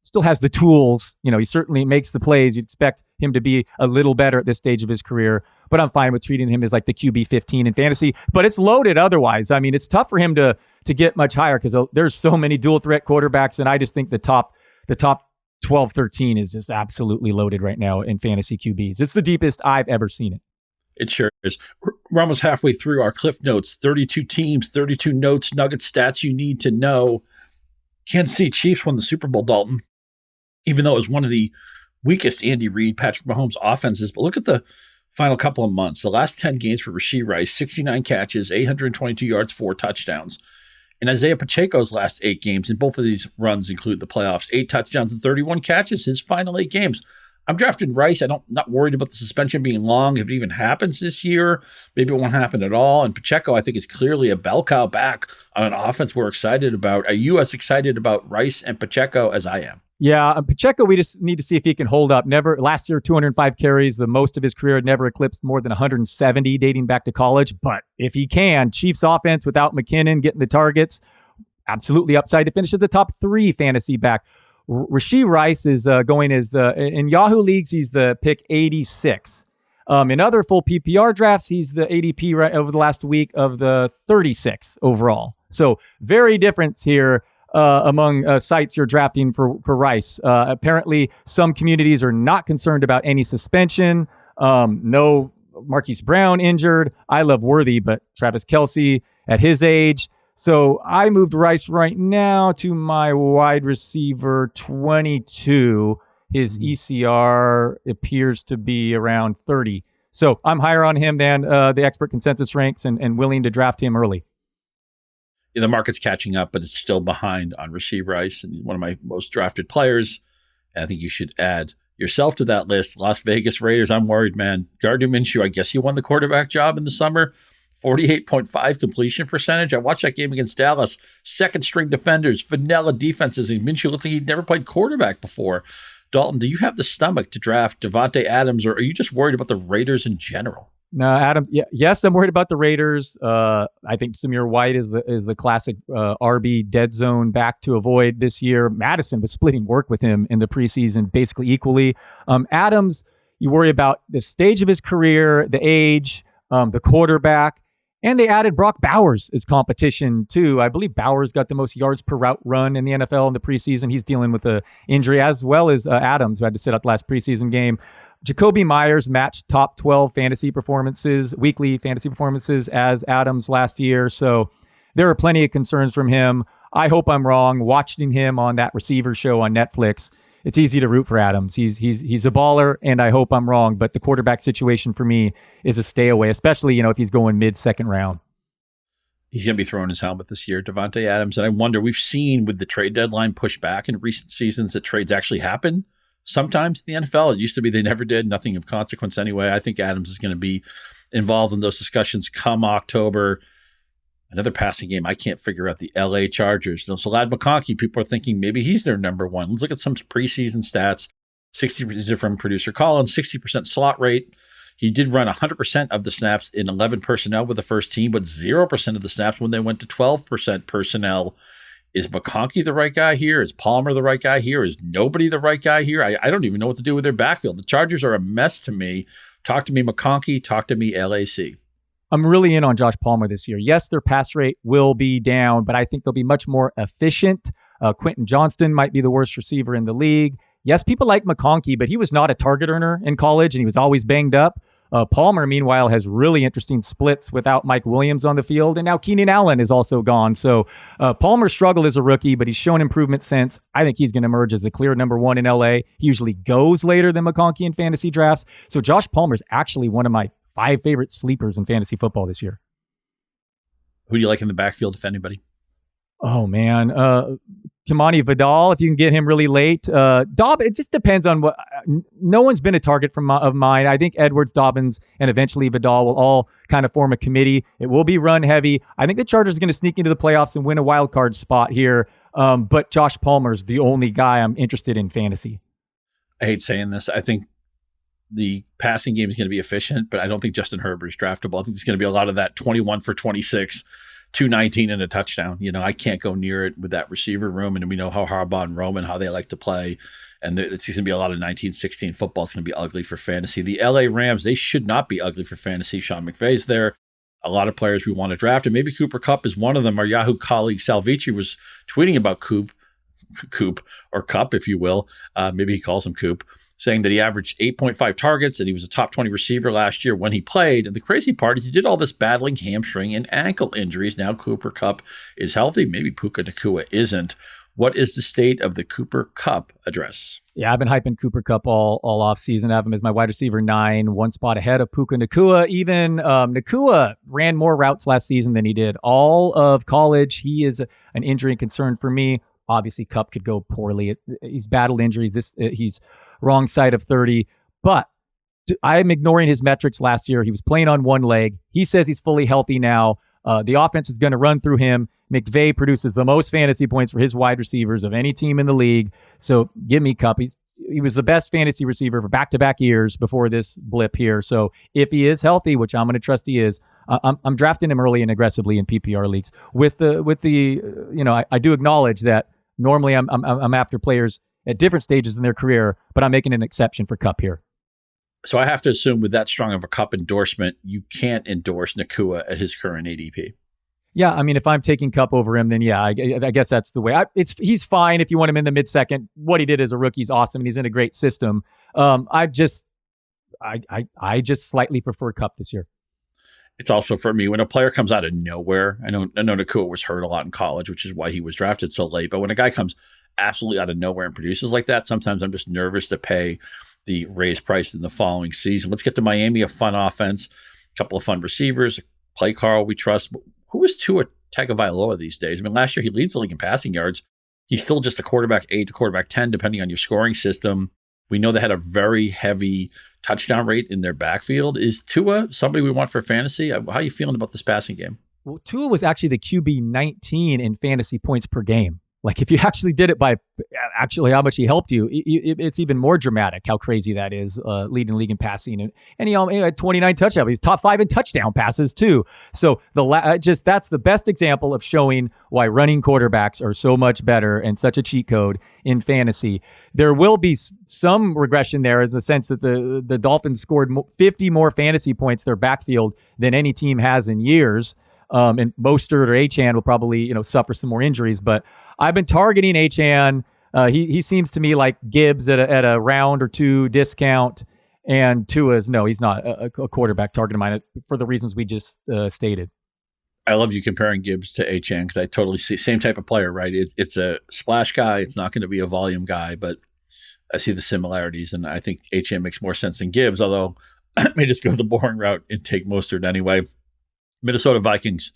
still has the tools. He certainly makes the plays. You'd expect him to be a little better at this stage of his career. But I'm fine with treating him as like the QB 15 in fantasy. But it's loaded otherwise. I mean, it's tough for him to get much higher because there's so many dual threat quarterbacks. And I just think the top 12, 13 is just absolutely loaded right now in fantasy QBs. It's the deepest I've ever seen it. It sure is. We're almost halfway through our Cliff Notes, 32 teams, 32 notes, nugget stats you need to know. Kansas City Chiefs won the Super Bowl, Dalton, even though it was one of the weakest Andy Reid, Patrick Mahomes offenses. But look at the final couple of months. The last 10 games for Rashee Rice, 69 catches, 822 yards, 4 touchdowns. And Isaiah Pacheco's last 8 games, and both of these runs include the playoffs, 8 touchdowns and 31 catches, his final 8 games. I'm drafting Rice. Not worried about the suspension being long. If it even happens this year, maybe it won't happen at all. And Pacheco, I think, is clearly a bell cow back on an offense we're excited about. Are you as excited about Rice and Pacheco as I am? Yeah, Pacheco, we just need to see if he can hold up. Last year, 205 carries, the most of his career, never eclipsed more than 170 dating back to college. But if he can, Chiefs offense without McKinnon getting the targets, absolutely upside to finish as the top 3 fantasy back. Rashee Rice is going as in Yahoo leagues, he's the pick 86. In other full PPR drafts, he's the ADP right over the last week of the 36 overall. So very difference here among sites you're drafting for Rice. Apparently, some communities are not concerned about any suspension. No Marquise Brown injured. I love Worthy, but Travis Kelce at his age. So I moved Rice right now to my wide receiver 22. His ECR appears to be around 30. So I'm higher on him than the expert consensus ranks and willing to draft him early. Yeah, the market's catching up, but it's still behind on Rashee Rice, and one of my most drafted players. I think you should add yourself to that list. Las Vegas Raiders, I'm worried, man. Gardner Minshew, I guess he won the quarterback job in the summer. 48.5 completion percentage. I watched that game against Dallas. Second string defenders, vanilla defenses, and Minshew looked like he'd never played quarterback before. Dalton, do you have the stomach to draft Davante Adams, or are you just worried about the Raiders in general? No, Adams. Yeah, yes, I'm worried about the Raiders. I think Samir White is the classic RB dead zone back to avoid this year. Madison was splitting work with him in the preseason basically equally. Adams, you worry about the stage of his career, the age, the quarterback. And they added Brock Bowers as competition, too. I believe Bowers got the most yards per route run in the NFL in the preseason. He's dealing with an injury, as well as Adams, who had to sit out the last preseason game. Jacoby Myers matched top 12 weekly fantasy performances as Adams last year. So there are plenty of concerns from him. I hope I'm wrong. Watching him on that receiver show on Netflix, it's easy to root for Adams. He's a baller, and I hope I'm wrong. But the quarterback situation for me is a stay away, especially if he's going mid-second round. He's going to be throwing his helmet this year, Davante Adams. And I wonder, we've seen with the trade deadline push back in recent seasons that trades actually happen sometimes in the NFL. It used to be they never did, nothing of consequence anyway. I think Adams is going to be involved in those discussions come October. Another passing game I can't figure out, the LA Chargers. So Lad McConkey, people are thinking maybe he's their number one. Let's look at some preseason stats. 60% from producer Collins, 60% slot rate. He did run 100% of the snaps in 11 personnel with the first team, but 0% of the snaps when they went to 12% personnel. Is McConkey the right guy here? Is Palmer the right guy here? Is nobody the right guy here? I don't even know what to do with their backfield. The Chargers are a mess to me. Talk to me, McConkey. Talk to me, LAC. I'm really in on Josh Palmer this year. Yes, their pass rate will be down, but I think they'll be much more efficient. Quentin Johnston might be the worst receiver in the league. Yes, people like McConkey, but he was not a target earner in college, and he was always banged up. Palmer, meanwhile, has really interesting splits without Mike Williams on the field, and now Keenan Allen is also gone. So Palmer struggled as a rookie, but he's shown improvement since. I think he's going to emerge as the clear number one in LA. He usually goes later than McConkey in fantasy drafts. So Josh Palmer is actually one of my 5 favorite sleepers in fantasy football this year. Who do you like in the backfield, if anybody? Oh, man. Kimani Vidal, if you can get him really late. It just depends on what. No one's been a target of mine. I think Edwards, Dobbins, and eventually Vidal will all kind of form a committee. It will be run heavy. I think the Chargers are going to sneak into the playoffs and win a wild card spot here. But Josh Palmer's the only guy I'm interested in fantasy. I hate saying this. I think the passing game is going to be efficient, but I don't think Justin Herbert is draftable. I think there's going to be a lot of that 21 for 26, 219 and a touchdown. I can't go near it with that receiver room. And we know how Harbaugh and Roman, how they like to play. And it's going to be a lot of 1916 football. It's going to be ugly for fantasy. The LA Rams, they should not be ugly for fantasy. Sean McVay's there. A lot of players we want to draft, and maybe Cooper Kupp is one of them. Our Yahoo colleague Salvici was tweeting about Coop or Cup, if you will. Maybe he calls him Coop. saying that he averaged 8.5 targets and he was a top 20 receiver last year when he played. And the crazy part is he did all this battling hamstring and ankle injuries. Now Cooper Kupp is healthy. Maybe Puka Nacua isn't. What is the state of the Cooper Kupp address? Yeah, I've been hyping Cooper Kupp all off season. I have him as my wide receiver 9, one spot ahead of Puka Nacua. Even Nacua ran more routes last season than he did all of college. He is an injury concern for me. Obviously, Kupp could go poorly. He's battled injuries. He's wrong side of 30. But I'm ignoring his metrics last year. He was playing on one leg. He says he's fully healthy now. The offense is going to run through him. McVay produces the most fantasy points for his wide receivers of any team in the league. So give me Kupp. He was the best fantasy receiver for back-to-back years before this blip here. So if he is healthy, which I'm going to trust he is, I'm drafting him early and aggressively in PPR leagues. I do acknowledge that normally I'm after players at different stages in their career, but I'm making an exception for Kupp here. So I have to assume with that strong of a Kupp endorsement, you can't endorse Nacua at his current ADP. Yeah, I mean, if I'm taking Kupp over him, then yeah, I guess that's the way. He's fine if you want him in the mid-second. What he did as a rookie is awesome, and he's in a great system. I just slightly prefer Kupp this year. It's also for me when a player comes out of nowhere. I know Nacua was hurt a lot in college, which is why he was drafted so late. But when a guy comes absolutely out of nowhere and produces like that, sometimes I'm just nervous to pay the raised price in the following season. Let's get to Miami, a fun offense, a couple of fun receivers, play Carl we trust. Who is Tua Tagovailoa these days? I mean, last year he leads the league in passing yards. He's still just a quarterback 8 to quarterback 10, depending on your scoring system. We know they had a very heavy touchdown rate in their backfield. Is Tua somebody we want for fantasy? How are you feeling about this passing game? Well, Tua was actually the QB 19 in fantasy points per game. Like if you actually did it by actually how much he helped you, it's even more dramatic how crazy that is, leading league in passing. And he had 29 touchdowns. He's top 5 in touchdown passes too. So that's the best example of showing why running quarterbacks are so much better and such a cheat code in fantasy. There will be some regression there in the sense that the Dolphins scored 50 more fantasy points their backfield than any team has in years. And Mostert or Achane will probably, suffer some more injuries, but I've been targeting Achane. He seems to me like Gibbs at a round or two discount, and Tua's he's not a quarterback target of mine for the reasons we just stated. I love you comparing Gibbs to Achane because I totally see same type of player, right? It's a splash guy. It's not going to be a volume guy, but I see the similarities, and I think Achane makes more sense than Gibbs, although I may just go the boring route and take Mostert anyway. Minnesota Vikings,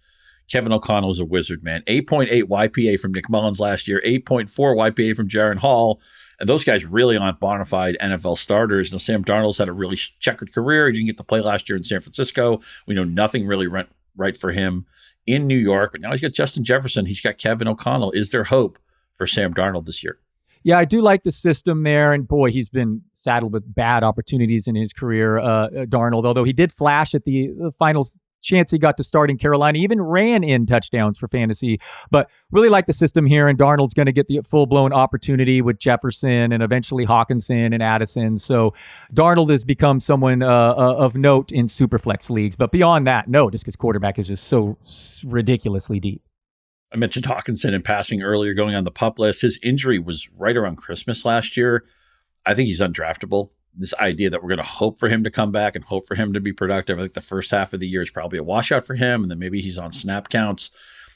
Kevin O'Connell is a wizard, man. 8.8 YPA from Nick Mullins last year, 8.4 YPA from Jaron Hall. And those guys really aren't bona fide NFL starters. Now, Sam Darnold's had a really checkered career. He didn't get to play last year in San Francisco. We know nothing really went right for him in New York. But now he's got Justin Jefferson. He's got Kevin O'Connell. Is there hope for Sam Darnold this year? Yeah, I do like the system there. And boy, he's been saddled with bad opportunities in his career, Darnold, although he did flash at the final chance he got to start in Carolina, even ran in touchdowns for fantasy, but really like the system here. And Darnold's going to get the full-blown opportunity with Jefferson and eventually Hawkinson and Addison. So Darnold has become someone of note in Superflex leagues. But beyond that, no, just because quarterback is just so ridiculously deep. I mentioned Hawkinson in passing earlier, going on the PUP list. His injury was right around Christmas last year. I think he's undraftable. This idea that we're going to hope for him to come back and hope for him to be productive. I think the first half of the year is probably a washout for him, and then maybe he's on snap counts.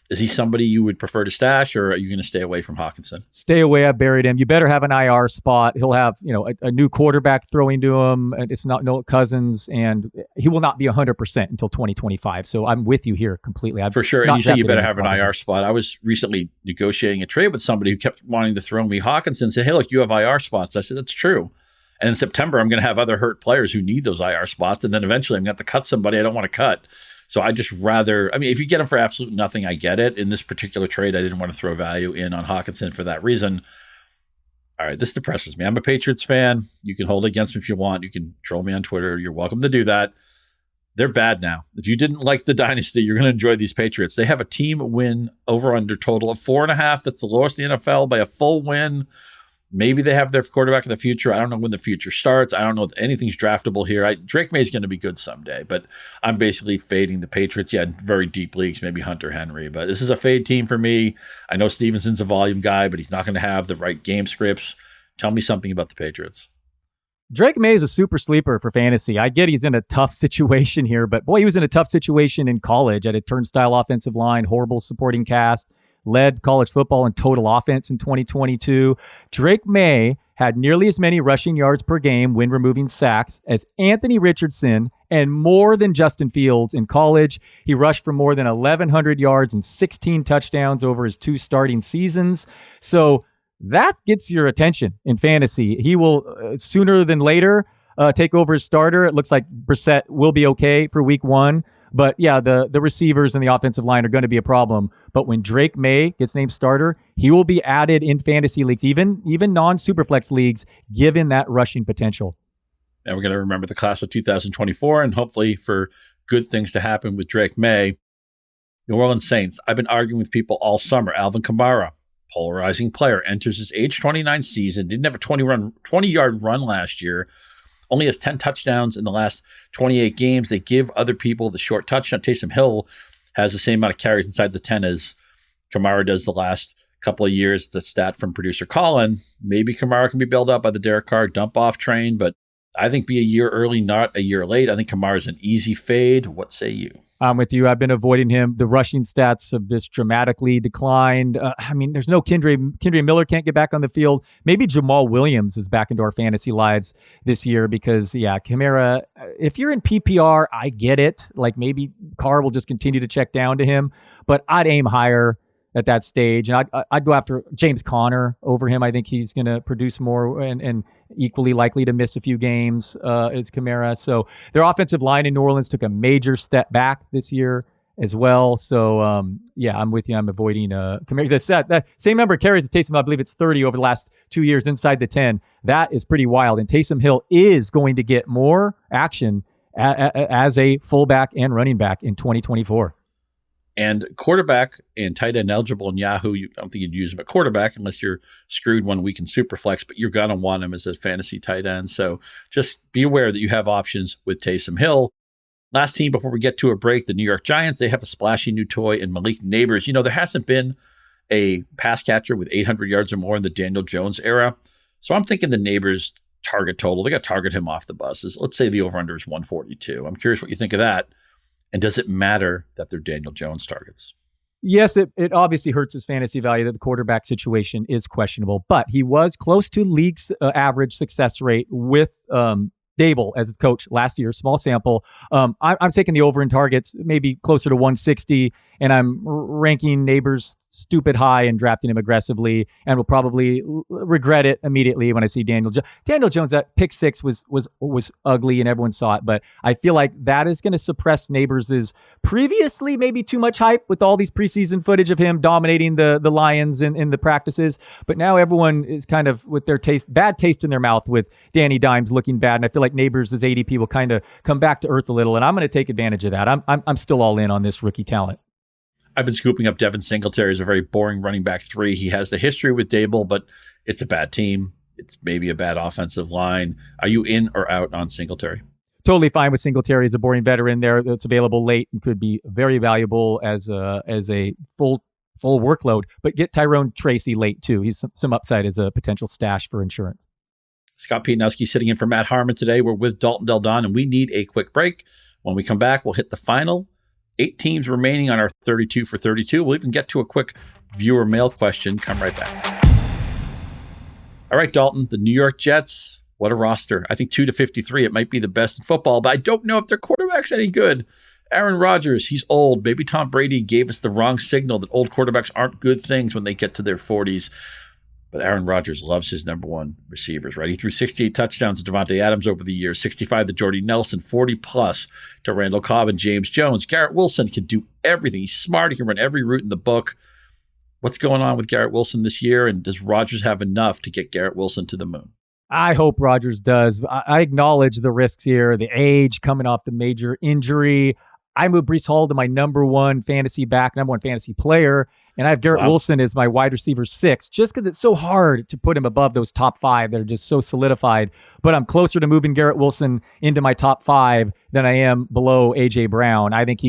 Is he somebody you would prefer to stash, or are you going to stay away from Hawkinson? Stay away. I buried him. You better have an IR spot. He'll have a new quarterback throwing to him. It's not no Cousins, and he will not be 100% until 2025. So I'm with you here completely. For sure. And you say you better have an IR spot. I was recently negotiating a trade with somebody who kept wanting to throw me Hawkinson. Said, "Hey, look, you have IR spots." I said, "That's true." And in September, I'm going to have other hurt players who need those IR spots. And then eventually I'm going to have to cut somebody I don't want to cut. So I just rather, if you get him for absolute nothing, I get it. In this particular trade, I didn't want to throw value in on Hawkinson for that reason. All right, this depresses me. I'm a Patriots fan. You can hold it against me if you want. You can troll me on Twitter. You're welcome to do that. They're bad now. If you didn't like the dynasty, you're going to enjoy these Patriots. They have a team win over under total of 4.5. That's the lowest in the NFL by a full win. Maybe they have their quarterback of the future. I don't know when the future starts. I don't know if anything's draftable here. Drake May's going to be good someday, but I'm basically fading the Patriots. Yeah, very deep leagues, maybe Hunter Henry, but this is a fade team for me. I know Stevenson's a volume guy, but he's not going to have the right game scripts. Tell me something about the Patriots. Drake May is a super sleeper for fantasy. I get he's in a tough situation here, but boy, he was in a tough situation in college at a turnstile offensive line, horrible supporting cast, led college football in total offense in 2022. Drake May had nearly as many rushing yards per game when removing sacks as Anthony Richardson and more than Justin Fields in college. He rushed for more than 1,100 yards and 16 touchdowns over his 2 starting seasons. So that gets your attention in fantasy. He will sooner than later take over as starter. It looks like Brissett will be okay for week 1. But yeah, the receivers and the offensive line are going to be a problem. But when Drake May gets named starter, he will be added in fantasy leagues, even non-superflex leagues, given that rushing potential. And we're going to remember the class of 2024 and hopefully for good things to happen with Drake May. New Orleans Saints, I've been arguing with people all summer. Alvin Kamara, polarizing player, enters his age 29 season, didn't have a 20-yard run last year, only has 10 touchdowns in the last 28 games. They give other people the short touchdown. Taysom Hill has the same amount of carries inside the 10 as Kamara does the last couple of years. The stat from producer Colin. Maybe Kamara can be bailed out by the Derek Carr dump-off train, but I think be a year early, not a year late. I think Kamara's an easy fade. What say you? I'm with you. I've been avoiding him. The rushing stats have just dramatically declined. There's no Kendre Miller can't get back on the field. Maybe Jamal Williams is back into our fantasy lives this year because, Kamara, if you're in PPR, I get it. Like maybe Carr will just continue to check down to him, but I'd aim higher at that stage. And I'd go after James Conner over him. I think he's going to produce more and equally likely to miss a few games as Kamara. So their offensive line in New Orleans took a major step back this year as well. So, I'm with you. I'm avoiding Kamara. That same number of carries to Taysom, I believe it's 30 over the last 2 years inside the 10. That is pretty wild. And Taysom Hill is going to get more action as a fullback and running back in 2024. And quarterback and tight end eligible in Yahoo, I don't think you'd use him at quarterback unless you're screwed 1 week in Superflex, but you're going to want him as a fantasy tight end. So just be aware that you have options with Taysom Hill. Last team before we get to a break, the New York Giants, they have a splashy new toy in Malik Neighbors. There hasn't been a pass catcher with 800 yards or more in the Daniel Jones era. So I'm thinking the Neighbors target total, they got to target him off the buses. Let's say the over-under is 142. I'm curious what you think of that. And does it matter that they're Daniel Jones targets? Yes, it obviously hurts his fantasy value that the quarterback situation is questionable, but he was close to league's average success rate with Dable as his coach last year, small sample. I'm taking the over in targets, maybe closer to 160, and I'm ranking Neighbors stupid high and drafting him aggressively, and will probably regret it immediately when I see Daniel Jones. Daniel Jones, that pick 6 was ugly and everyone saw it, but I feel like that is going to suppress Neighbors' previously maybe too much hype with all these preseason footage of him dominating the Lions in the practices. But now everyone is kind of with their bad taste in their mouth with Danny Dimes looking bad, and I feel like Neighbors' ADP will kind of come back to earth a little, and I'm going to take advantage of that. I'm still all in on this rookie talent. I've been scooping up Devin Singletary as a very boring running back 3. He has the history with Dable, but it's a bad team. It's maybe a bad offensive line. Are you in or out on Singletary? Totally fine with Singletary as a boring veteran there that's available late and could be very valuable as a full workload. But get Tyrone Tracy late too. He's some upside as a potential stash for insurance. Scott Pianowski sitting in for Matt Harmon today. We're with Dalton Del Don, and we need a quick break. When we come back, we'll hit the final 8 teams remaining on our 32 for 32. We'll even get to a quick viewer mail question. Come right back. All right, Dalton, the New York Jets, what a roster. I think 2-53, it might be the best in football, but I don't know if their quarterback's any good. Aaron Rodgers, he's old. Maybe Tom Brady gave us the wrong signal that old quarterbacks aren't good things when they get to their 40s. But Aaron Rodgers loves his number 1 receivers, right? He threw 68 touchdowns to Devontae Adams over the years, 65 to Jordy Nelson, 40-plus to Randall Cobb and James Jones. Garrett Wilson can do everything. He's smart. He can run every route in the book. What's going on with Garrett Wilson this year, and does Rodgers have enough to get Garrett Wilson to the moon? I hope Rodgers does. I acknowledge the risks here, the age, coming off the major injury. I moved Breece Hall to my number 1 fantasy back, number 1 fantasy player, and I have Garrett Wilson as my wide receiver 6, just because it's so hard to put him above those top 5 that are just so solidified. But I'm closer to moving Garrett Wilson into my top 5 than I am below A.J. Brown. I think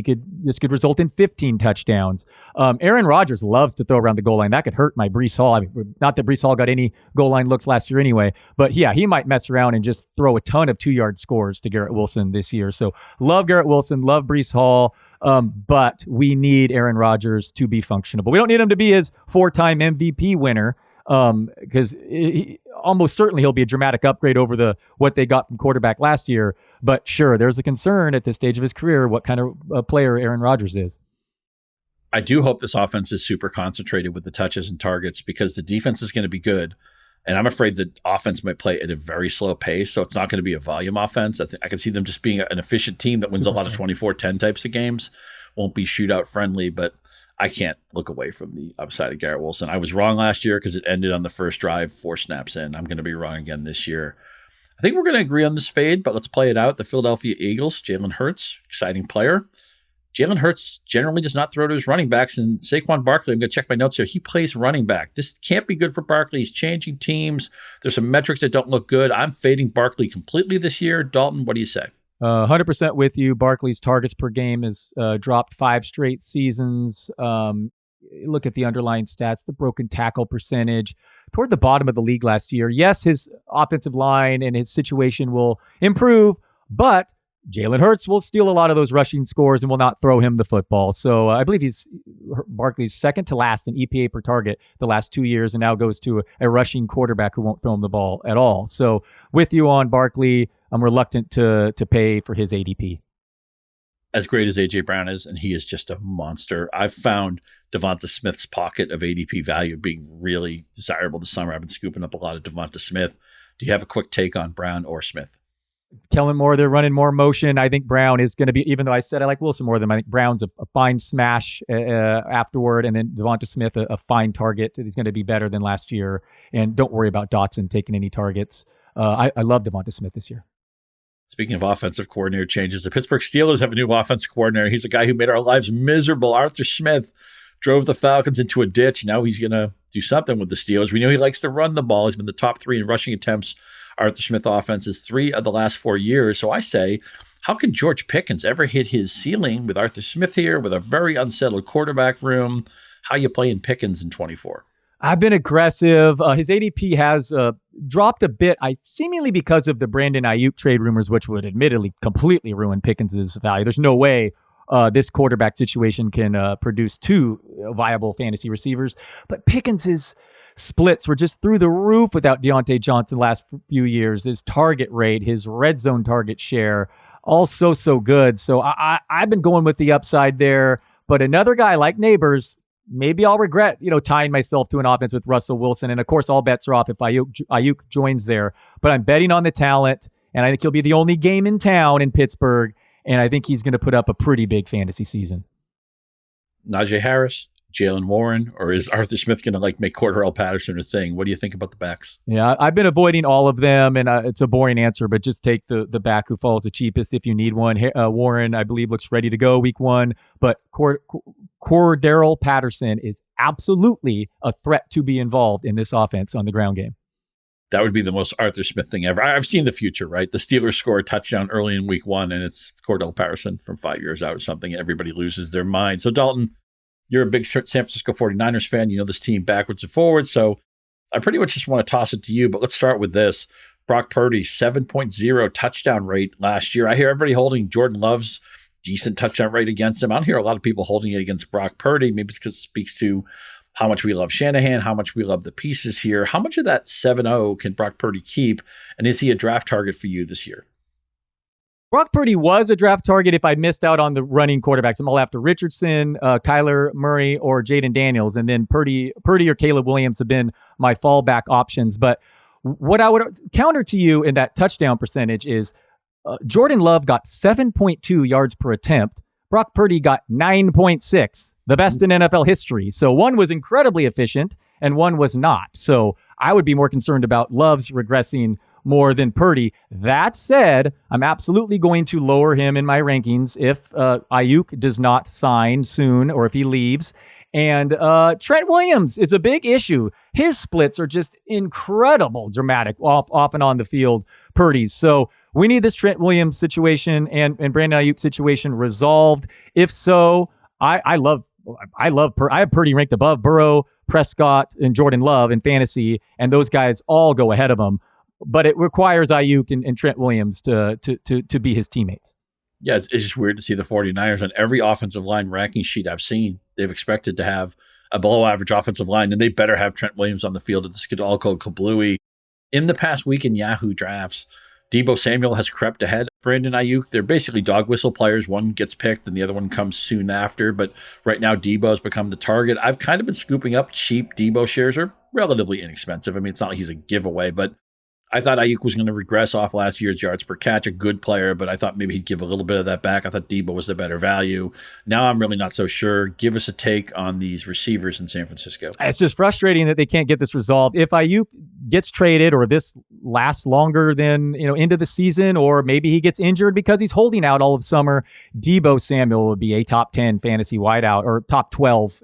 this could result in 15 touchdowns. Aaron Rodgers loves to throw around the goal line. That could hurt my Breece Hall. I mean, not that Breece Hall got any goal line looks last year anyway, but yeah, he might mess around and just throw a ton of 2-yard scores to Garrett Wilson this year. So love Garrett Wilson, love Breece Hall. But we need Aaron Rodgers to be functional. But we don't need him to be his 4-time MVP winner, because almost certainly he'll be a dramatic upgrade over what they got from quarterback last year. But sure, there's a concern at this stage of his career what kind of player Aaron Rodgers is. I do hope this offense is super concentrated with the touches and targets, because the defense is going to be good. And I'm afraid the offense might play at a very slow pace, so it's not going to be a volume offense. I can see them just being an efficient team that wins a lot of 24-10 types of games. Won't be shootout friendly, but I can't look away from the upside of Garrett Wilson. I was wrong last year because it ended on the first drive, 4 snaps in. I'm going to be wrong again this year. I think we're going to agree on this fade, but let's play it out. The Philadelphia Eagles, Jalen Hurts, exciting player. Jalen Hurts generally does not throw to his running backs, and Saquon Barkley, I'm going to check my notes here, he plays running back. This can't be good for Barkley. He's changing teams. There's some metrics that don't look good. I'm fading Barkley completely this year. Dalton, what do you say? 100% with you. Barkley's targets per game has dropped 5 straight seasons. Look at the underlying stats, the broken tackle percentage toward the bottom of the league last year. Yes, his offensive line and his situation will improve, but Jalen Hurts will steal a lot of those rushing scores and will not throw him the football. So I believe Barkley's second to last in EPA per target the last 2 years, and now goes to a rushing quarterback who won't throw him the ball at all. So with you on Barkley, I'm reluctant to pay for his ADP. As great as A.J. Brown is, and he is just a monster, I've found Devonta Smith's pocket of ADP value being really desirable this summer. I've been scooping up a lot of Devonta Smith. Do you have a quick take on Brown or Smith? Kellen Moore, they're running more motion. I think Brown is going to be, even though I said I like Wilson more than him, I think Brown's a fine smash afterward, and then Devonta Smith, a fine target. He's going to be better than last year. And don't worry about Dotson taking any targets. I love Devonta Smith this year. Speaking of offensive coordinator changes, the Pittsburgh Steelers have a new offensive coordinator. He's a guy who made our lives miserable. Arthur Smith drove the Falcons into a ditch. Now he's going to do something with the Steelers. We know he likes to run the ball. He's been the top 3 in rushing attempts. Arthur Smith offenses 3 of the last 4 years. So I say, how can George Pickens ever hit his ceiling with Arthur Smith here, with a very unsettled quarterback room? How you playing Pickens in 24? I've been aggressive. His ADP has dropped a bit, seemingly because of the Brandon Ayuk trade rumors, which would admittedly completely ruin Pickens' value. There's no way this quarterback situation can produce 2 viable fantasy receivers. But Pickens' splits were just through the roof without Deontay Johnson last few years. His target rate, his red zone target share, all so good. So I've been going with the upside there. But another guy like Neighbors, maybe I'll regret, tying myself to an offense with Russell Wilson. And of course, all bets are off if Ayuk joins there. But I'm betting on the talent, and I think he'll be the only game in town in Pittsburgh. And I think he's going to put up a pretty big fantasy season. Najee Harris, Jalen Warren, or is Arthur Smith going to make Cordarrelle Patterson a thing? What do you think about the backs? Yeah, I've been avoiding all of them, and it's a boring answer, but just take the back who falls the cheapest if you need one. Warren, I believe, looks ready to go week 1, but Cordarrelle Patterson is absolutely a threat to be involved in this offense on the ground game. That would be the most Arthur Smith thing ever. I've seen the future, right? The Steelers score a touchdown early in week 1, and it's Cordarrelle Patterson from 5 years out or something. Everybody loses their mind. So, Dalton, you're a big San Francisco 49ers fan. You know this team backwards and forwards. So I pretty much just want to toss it to you, but let's start with this. Brock Purdy, 7.0 touchdown rate last year. I hear everybody holding Jordan Love's decent touchdown rate against him. I don't hear a lot of people holding it against Brock Purdy. Maybe it's because it speaks to how much we love Shanahan, how much we love the pieces here. How much of that 7-0 can Brock Purdy keep? And is he a draft target for you this year? Brock Purdy was a draft target if I missed out on the running quarterbacks. I'm all after Richardson, Kyler Murray, or Jaden Daniels. And then Purdy or Caleb Williams have been my fallback options. But what I would counter to you in that touchdown percentage is Jordan Love got 7.2 yards per attempt. Brock Purdy got 9.6, the best in NFL history. So one was incredibly efficient and one was not. So I would be more concerned about Love's regressing more than Purdy. That said, I'm absolutely going to lower him in my rankings if Ayuk does not sign soon or if he leaves. And Trent Williams is a big issue. His splits are just incredible, dramatic, off and on the field, Purdy's. So we need this Trent Williams situation and Brandon Ayuk situation resolved. If so, I have Purdy ranked above Burrow, Prescott, and Jordan Love in fantasy, and those guys all go ahead of him. But it requires Ayuk and Trent Williams to be his teammates. Yeah, it's just weird to see the 49ers on every offensive line ranking sheet I've seen. They've expected to have a below average offensive line, and they better have Trent Williams on the field. This could all go kablooey. In the past week in Yahoo drafts, Deebo Samuel has crept ahead of Brandon Ayuk. They're basically dog whistle players. One gets picked and the other one comes soon after. But right now, Deebo has become the target. I've kind of been scooping up cheap Deebo shares. Are relatively inexpensive. I mean, it's not like he's a giveaway, but I thought Ayuk was going to regress off last year's yards per catch, a good player, but I thought maybe he'd give a little bit of that back. I thought Deebo was the better value. Now I'm really not so sure. Give us a take on these receivers in San Francisco. It's just frustrating that they can't get this resolved. If Ayuk gets traded or this lasts longer than, into the season, or maybe he gets injured because he's holding out all of summer, Deebo Samuel would be a top 10 fantasy wideout, or top 12,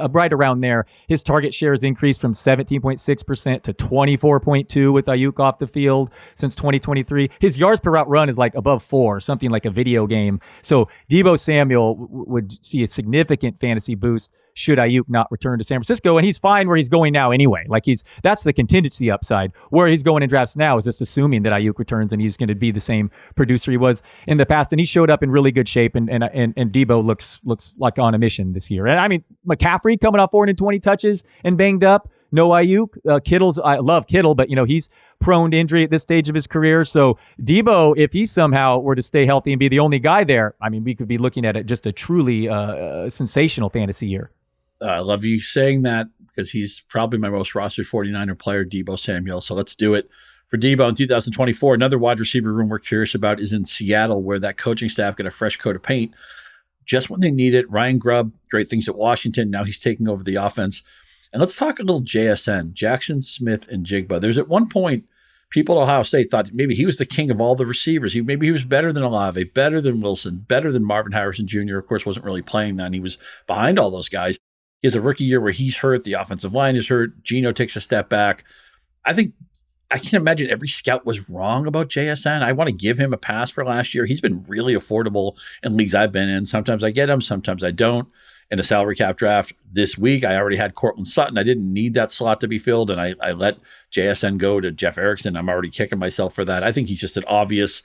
right around there. His target shares increased from 17.6% to 24.2% with Ayuk off the field since 2023. His yards per route run is like above 4, something like a video game. So Deebo Samuel would see a significant fantasy boost should Ayuk not return to San Francisco, and he's fine where he's going now anyway. Like that's the contingency upside. Where he's going in drafts now is just assuming that Ayuk returns and he's going to be the same producer he was in the past. And he showed up in really good shape, and Deebo looks like on a mission this year. And I mean, McCaffrey coming off 420 touches and banged up. No Ayuk. Kittle's, I love Kittle, but he's prone to injury at this stage of his career. So Deebo, if he somehow were to stay healthy and be the only guy there, I mean, we could be looking at it just a truly sensational fantasy year. I love you saying that, because he's probably my most rostered 49er player, Deebo Samuel. So let's do it for Deebo in 2024. Another wide receiver room we're curious about is in Seattle, where that coaching staff got a fresh coat of paint just when they need it. Ryan Grubb, great things at Washington. Now he's taking over the offense. And let's talk a little JSN, Jackson Smith and Jigba. There's at one point, people at Ohio State thought maybe he was the king of all the receivers. Maybe he was better than Olave, better than Wilson, better than Marvin Harrison Jr. Of course, wasn't really playing then. He was behind all those guys. He has a rookie year where he's hurt. The offensive line is hurt. Geno takes a step back. I can imagine every scout was wrong about JSN. I want to give him a pass for last year. He's been really affordable in leagues I've been in. Sometimes I get him, sometimes I don't. In a salary cap draft this week, I already had Cortland Sutton. I didn't need that slot to be filled, and I let JSN go to Jeff Erickson. I'm already kicking myself for that. I think he's just an obvious,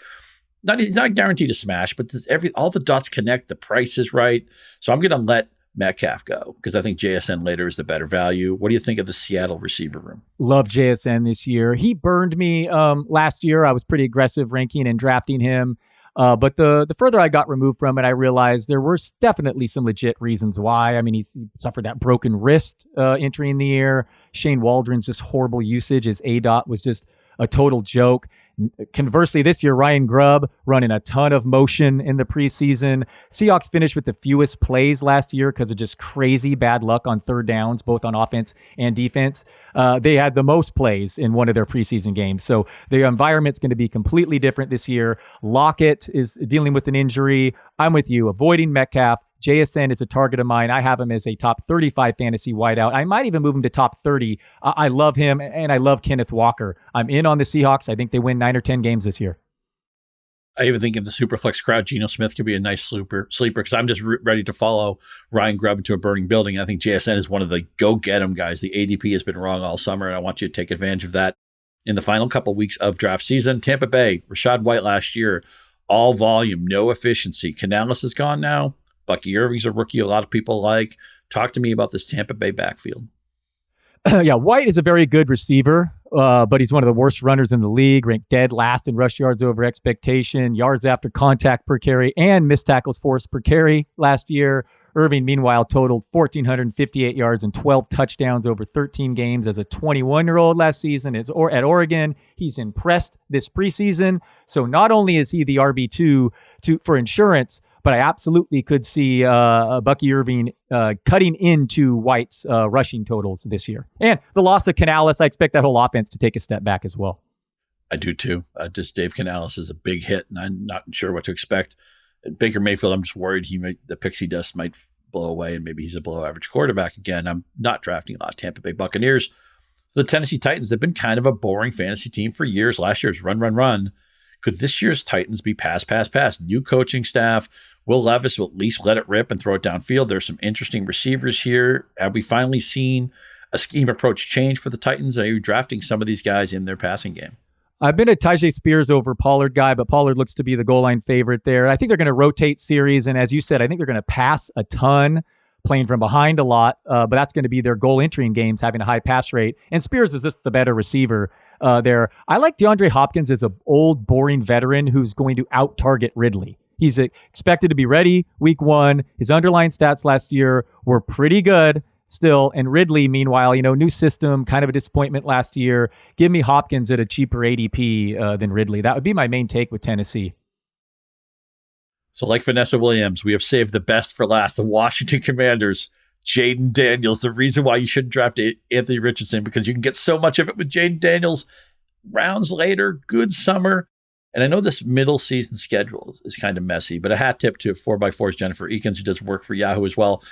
he's not guaranteed to smash, but all the dots connect. The price is right. So I'm going to let Metcalf go, because I think JSN later is the better value. What do you think of the Seattle receiver room? Love JSN this year. He burned me last year. I was pretty aggressive ranking and drafting him. But the further I got removed from it, I realized there were definitely some legit reasons why. I mean, he suffered that broken wrist entering the year. Shane Waldron's just horrible usage. His ADOT was just a total joke. Conversely, this year, Ryan Grubb running a ton of motion in the preseason. Seahawks finished with the fewest plays last year because of just crazy bad luck on third downs, both on offense and defense. They had the most plays in one of their preseason games. So the environment's going to be completely different this year. Lockett is dealing with an injury. I'm with you, avoiding Metcalf. JSN is a target of mine. I have him as a top 35 fantasy wideout. I might even move him to top 30. I love him, and I love Kenneth Walker. I'm in on the Seahawks. I think they win 9 or 10 games this year. I even think in the Superflex crowd, Geno Smith could be a nice sleeper, because I'm just ready to follow Ryan Grubb into a burning building. I think JSN is one of the go-get-em guys. The ADP has been wrong all summer, and I want you to take advantage of that. In the final couple of weeks of draft season, Tampa Bay, Rachaad White last year, all volume, no efficiency. Canales is gone now. Bucky Irving's a rookie a lot of people like. Talk to me about this Tampa Bay backfield. Yeah, White is a very good receiver, but he's one of the worst runners in the league, ranked dead last in rush yards over expectation, yards after contact per carry, and missed tackles forced per carry last year. Irving, meanwhile, totaled 1,458 yards and 12 touchdowns over 13 games as a 21-year-old last season at Oregon. He's impressed this preseason. So not only is he the RB2 for insurance, but I absolutely could see Bucky Irving cutting into White's rushing totals this year. And the loss of Canales, I expect that whole offense to take a step back as well. I do too. Just Dave Canales is a big hit, and I'm not sure what to expect. Baker Mayfield, I'm just worried the pixie dust might blow away, and maybe he's a below average quarterback again. I'm not drafting a lot of Tampa Bay Buccaneers. So the Tennessee Titans have been kind of a boring fantasy team for years. Last year's run. Could this year's Titans be pass, pass, pass? New coaching staff. Will Levis will at least let it rip and throw it downfield. There's some interesting receivers here. Have we finally seen a scheme approach change for the Titans? Are you drafting some of these guys in their passing game? I've been a Tajay Spears over Pollard guy, but Pollard looks to be the goal line favorite there. I think they're going to rotate series. And as you said, I think they're going to pass a ton, playing from behind a lot, but that's going to be their goal entry in games, having a high pass rate. And Spears is just the better receiver there. I like DeAndre Hopkins as an old, boring veteran who's going to out-target Ridley. He's expected to be ready week 1. His underlying stats last year were pretty good still. And Ridley, meanwhile, new system, kind of a disappointment last year. Give me Hopkins at a cheaper ADP than Ridley. That would be my main take with Tennessee. So like Vanessa Williams, we have saved the best for last. The Washington Commanders, Jaden Daniels. The reason why you shouldn't draft Anthony Richardson, because you can get so much of it with Jaden Daniels. Rounds later, good summer. And I know this middle season schedule is kind of messy, but a hat tip to 4x4's Jennifer Eakins, who does work for Yahoo as well.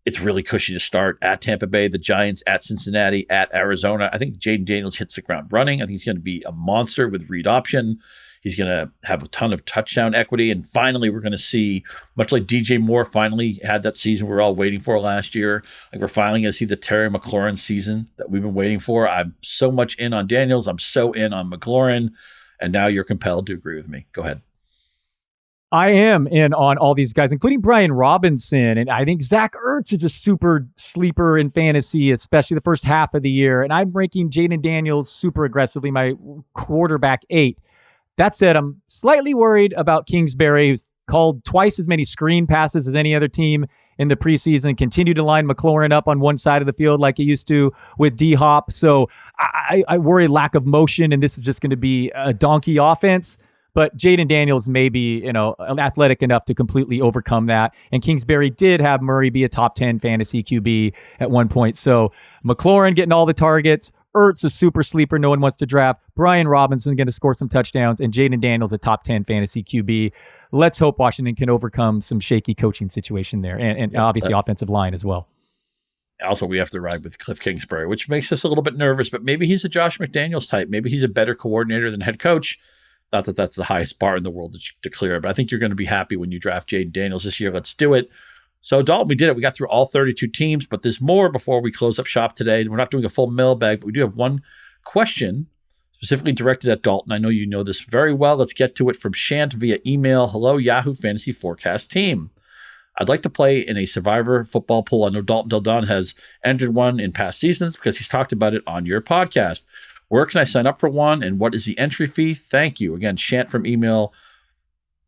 It's really cushy to start at Tampa Bay, the Giants, at Cincinnati, at Arizona. I think Jaden Daniels hits the ground running. I think he's going to be a monster with read option. He's going to have a ton of touchdown equity. And finally, we're going to see, much like DJ Moore finally had that season we were all waiting for last year, like we're finally going to see the Terry McLaurin season that we've been waiting for. I'm so much in on Daniels. I'm so in on McLaurin. And now you're compelled to agree with me. Go ahead. I am in on all these guys, including Brian Robinson. And I think Zach Ertz is a super sleeper in fantasy, especially the first half of the year. And I'm ranking Jaden Daniels super aggressively, my quarterback 8. That said, I'm slightly worried about Kingsbury, who's called twice as many screen passes as any other team in the preseason, continued to line McLaurin up on one side of the field like he used to with D-Hop. So I worry lack of motion, and this is just going to be a donkey offense. But Jaden Daniels may be, athletic enough to completely overcome that. And Kingsbury did have Murray be a top 10 fantasy QB at one point. So McLaurin getting all the targets. Ertz, a super sleeper no one wants to draft. Brian Robinson going to score some touchdowns. And Jaden Daniels, a top 10 fantasy QB. Let's hope Washington can overcome some shaky coaching situation there. And obviously offensive line as well. Also, we have to ride with Cliff Kingsbury, which makes us a little bit nervous. But maybe he's a Josh McDaniels type. Maybe he's a better coordinator than head coach. Not that that's the highest bar in the world to clear, but I think you're going to be happy when you draft Jaden Daniels this year. Let's do it. So, Dalton, we did it. We got through all 32 teams, but there's more before we close up shop today. We're not doing a full mailbag, but we do have one question specifically directed at Dalton. I know you know this very well. Let's get to it from Shant via email. Hello, Yahoo Fantasy Forecast team. I'd like to play in a Survivor football pool. I know Dalton Del Don has entered one in past seasons because he's talked about it on your podcast. Where can I sign up for one, and what is the entry fee? Thank you. Again, Shant from email,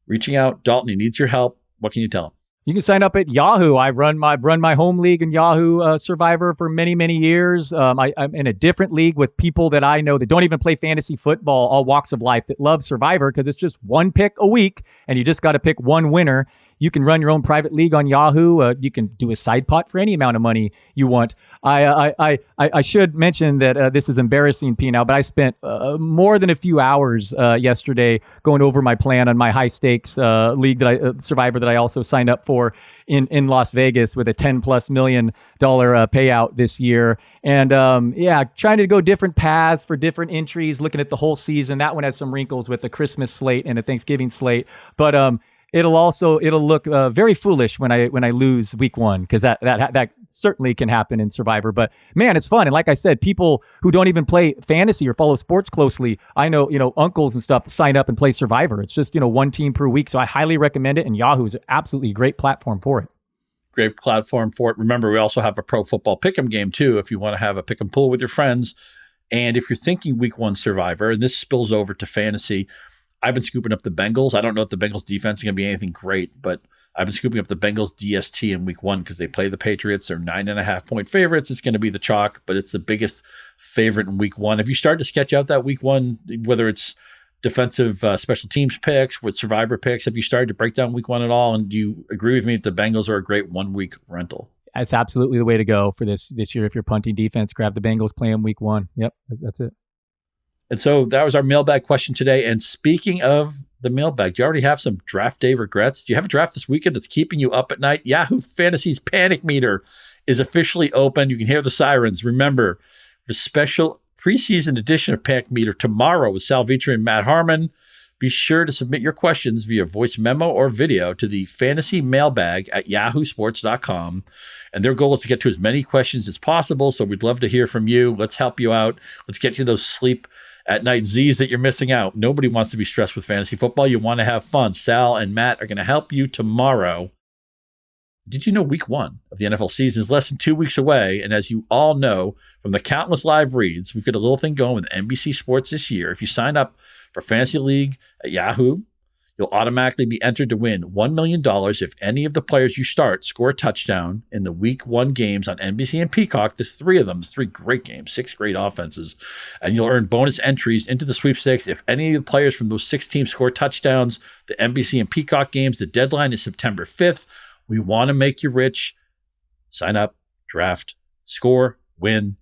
reaching out. Dalton, he needs your help. What can you tell him? You can sign up at Yahoo. I've run my home league in Yahoo Survivor for many, many years. I'm in a different league with people that I know that don't even play fantasy football, all walks of life, that love Survivor because it's just one pick a week, and you just got to pick one winner. You can run your own private league on Yahoo. You can do a side pot for any amount of money you want. I should mention that this is embarrassing, P now, but I spent more than a few hours yesterday going over my plan on my high stakes league that Survivor that I also signed up for in Las Vegas with a $10+ million payout this year. And trying to go different paths for different entries, looking at the whole season. That one has some wrinkles with a Christmas slate and a Thanksgiving slate, but it'll look very foolish when I lose week 1, because that certainly can happen in Survivor. But man, it's fun. And like I said, people who don't even play fantasy or follow sports closely, I know, uncles and stuff sign up and play Survivor. It's just, one team per week. So I highly recommend it. And Yahoo is absolutely a great platform for it. Great platform for it. Remember, we also have a pro football pick'em game too, if you want to have a pick and pool with your friends. And if you're thinking week 1 Survivor, and this spills over to fantasy, I've been scooping up the Bengals. I don't know if the Bengals defense is going to be anything great, but I've been scooping up the Bengals DST in week 1 because they play the Patriots. They're 9.5-point favorites. It's going to be the chalk, but it's the biggest favorite in week 1. Have you started to sketch out that week 1, whether it's defensive special teams picks, with Survivor picks? Have you started to break down week 1 at all? And do you agree with me that the Bengals are a great 1-week rental? That's absolutely the way to go for this year. If you're punting defense, grab the Bengals, play them week 1. Yep, that's it. And so that was our mailbag question today. And speaking of the mailbag, do you already have some draft day regrets? Do you have a draft this weekend that's keeping you up at night? Yahoo Fantasy's panic meter is officially open. You can hear the sirens. Remember, the special preseason edition of Panic Meter tomorrow with Sal Vitri and Matt Harmon. Be sure to submit your questions via voice memo or video to the fantasy mailbag at yahoosports.com. And their goal is to get to as many questions as possible. So we'd love to hear from you. Let's help you out. Let's get you those sleep at night Z's that you're missing out. Nobody wants to be stressed with fantasy football. You want to have fun. Sal and Matt are going to help you tomorrow. Did you know week 1 of the NFL season is less than 2 weeks away? And as you all know from the countless live reads, we've got a little thing going with NBC Sports this year. If you sign up for Fantasy League at Yahoo, you'll automatically be entered to win $1 million if any of the players you start score a touchdown in the week 1 games on NBC and Peacock. There's 3 of them. There's 3 great games, 6 great offenses. And you'll earn bonus entries into the sweepstakes if any of the players from those 6 teams score touchdowns. The NBC and Peacock games, the deadline is September 5th. We want to make you rich. Sign up, draft, score, win.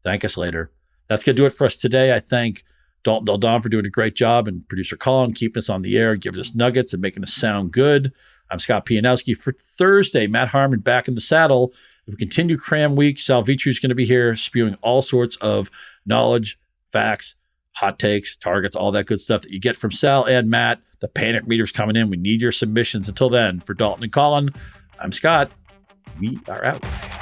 Thank us later. That's going to do it for us today. I thank Dalton for doing a great job, and producer Colin keeping us on the air, giving us nuggets and making us sound good. I'm Scott Pianowski. For Thursday, Matt Harmon back in the saddle. We continue Cram week. Sal Vitri is going to be here spewing all sorts of knowledge, facts, hot takes, targets, all that good stuff that you get from Sal and Matt. The panic meter's coming in. We need your submissions. Until then, for Dalton and Colin, I'm Scott. We are out.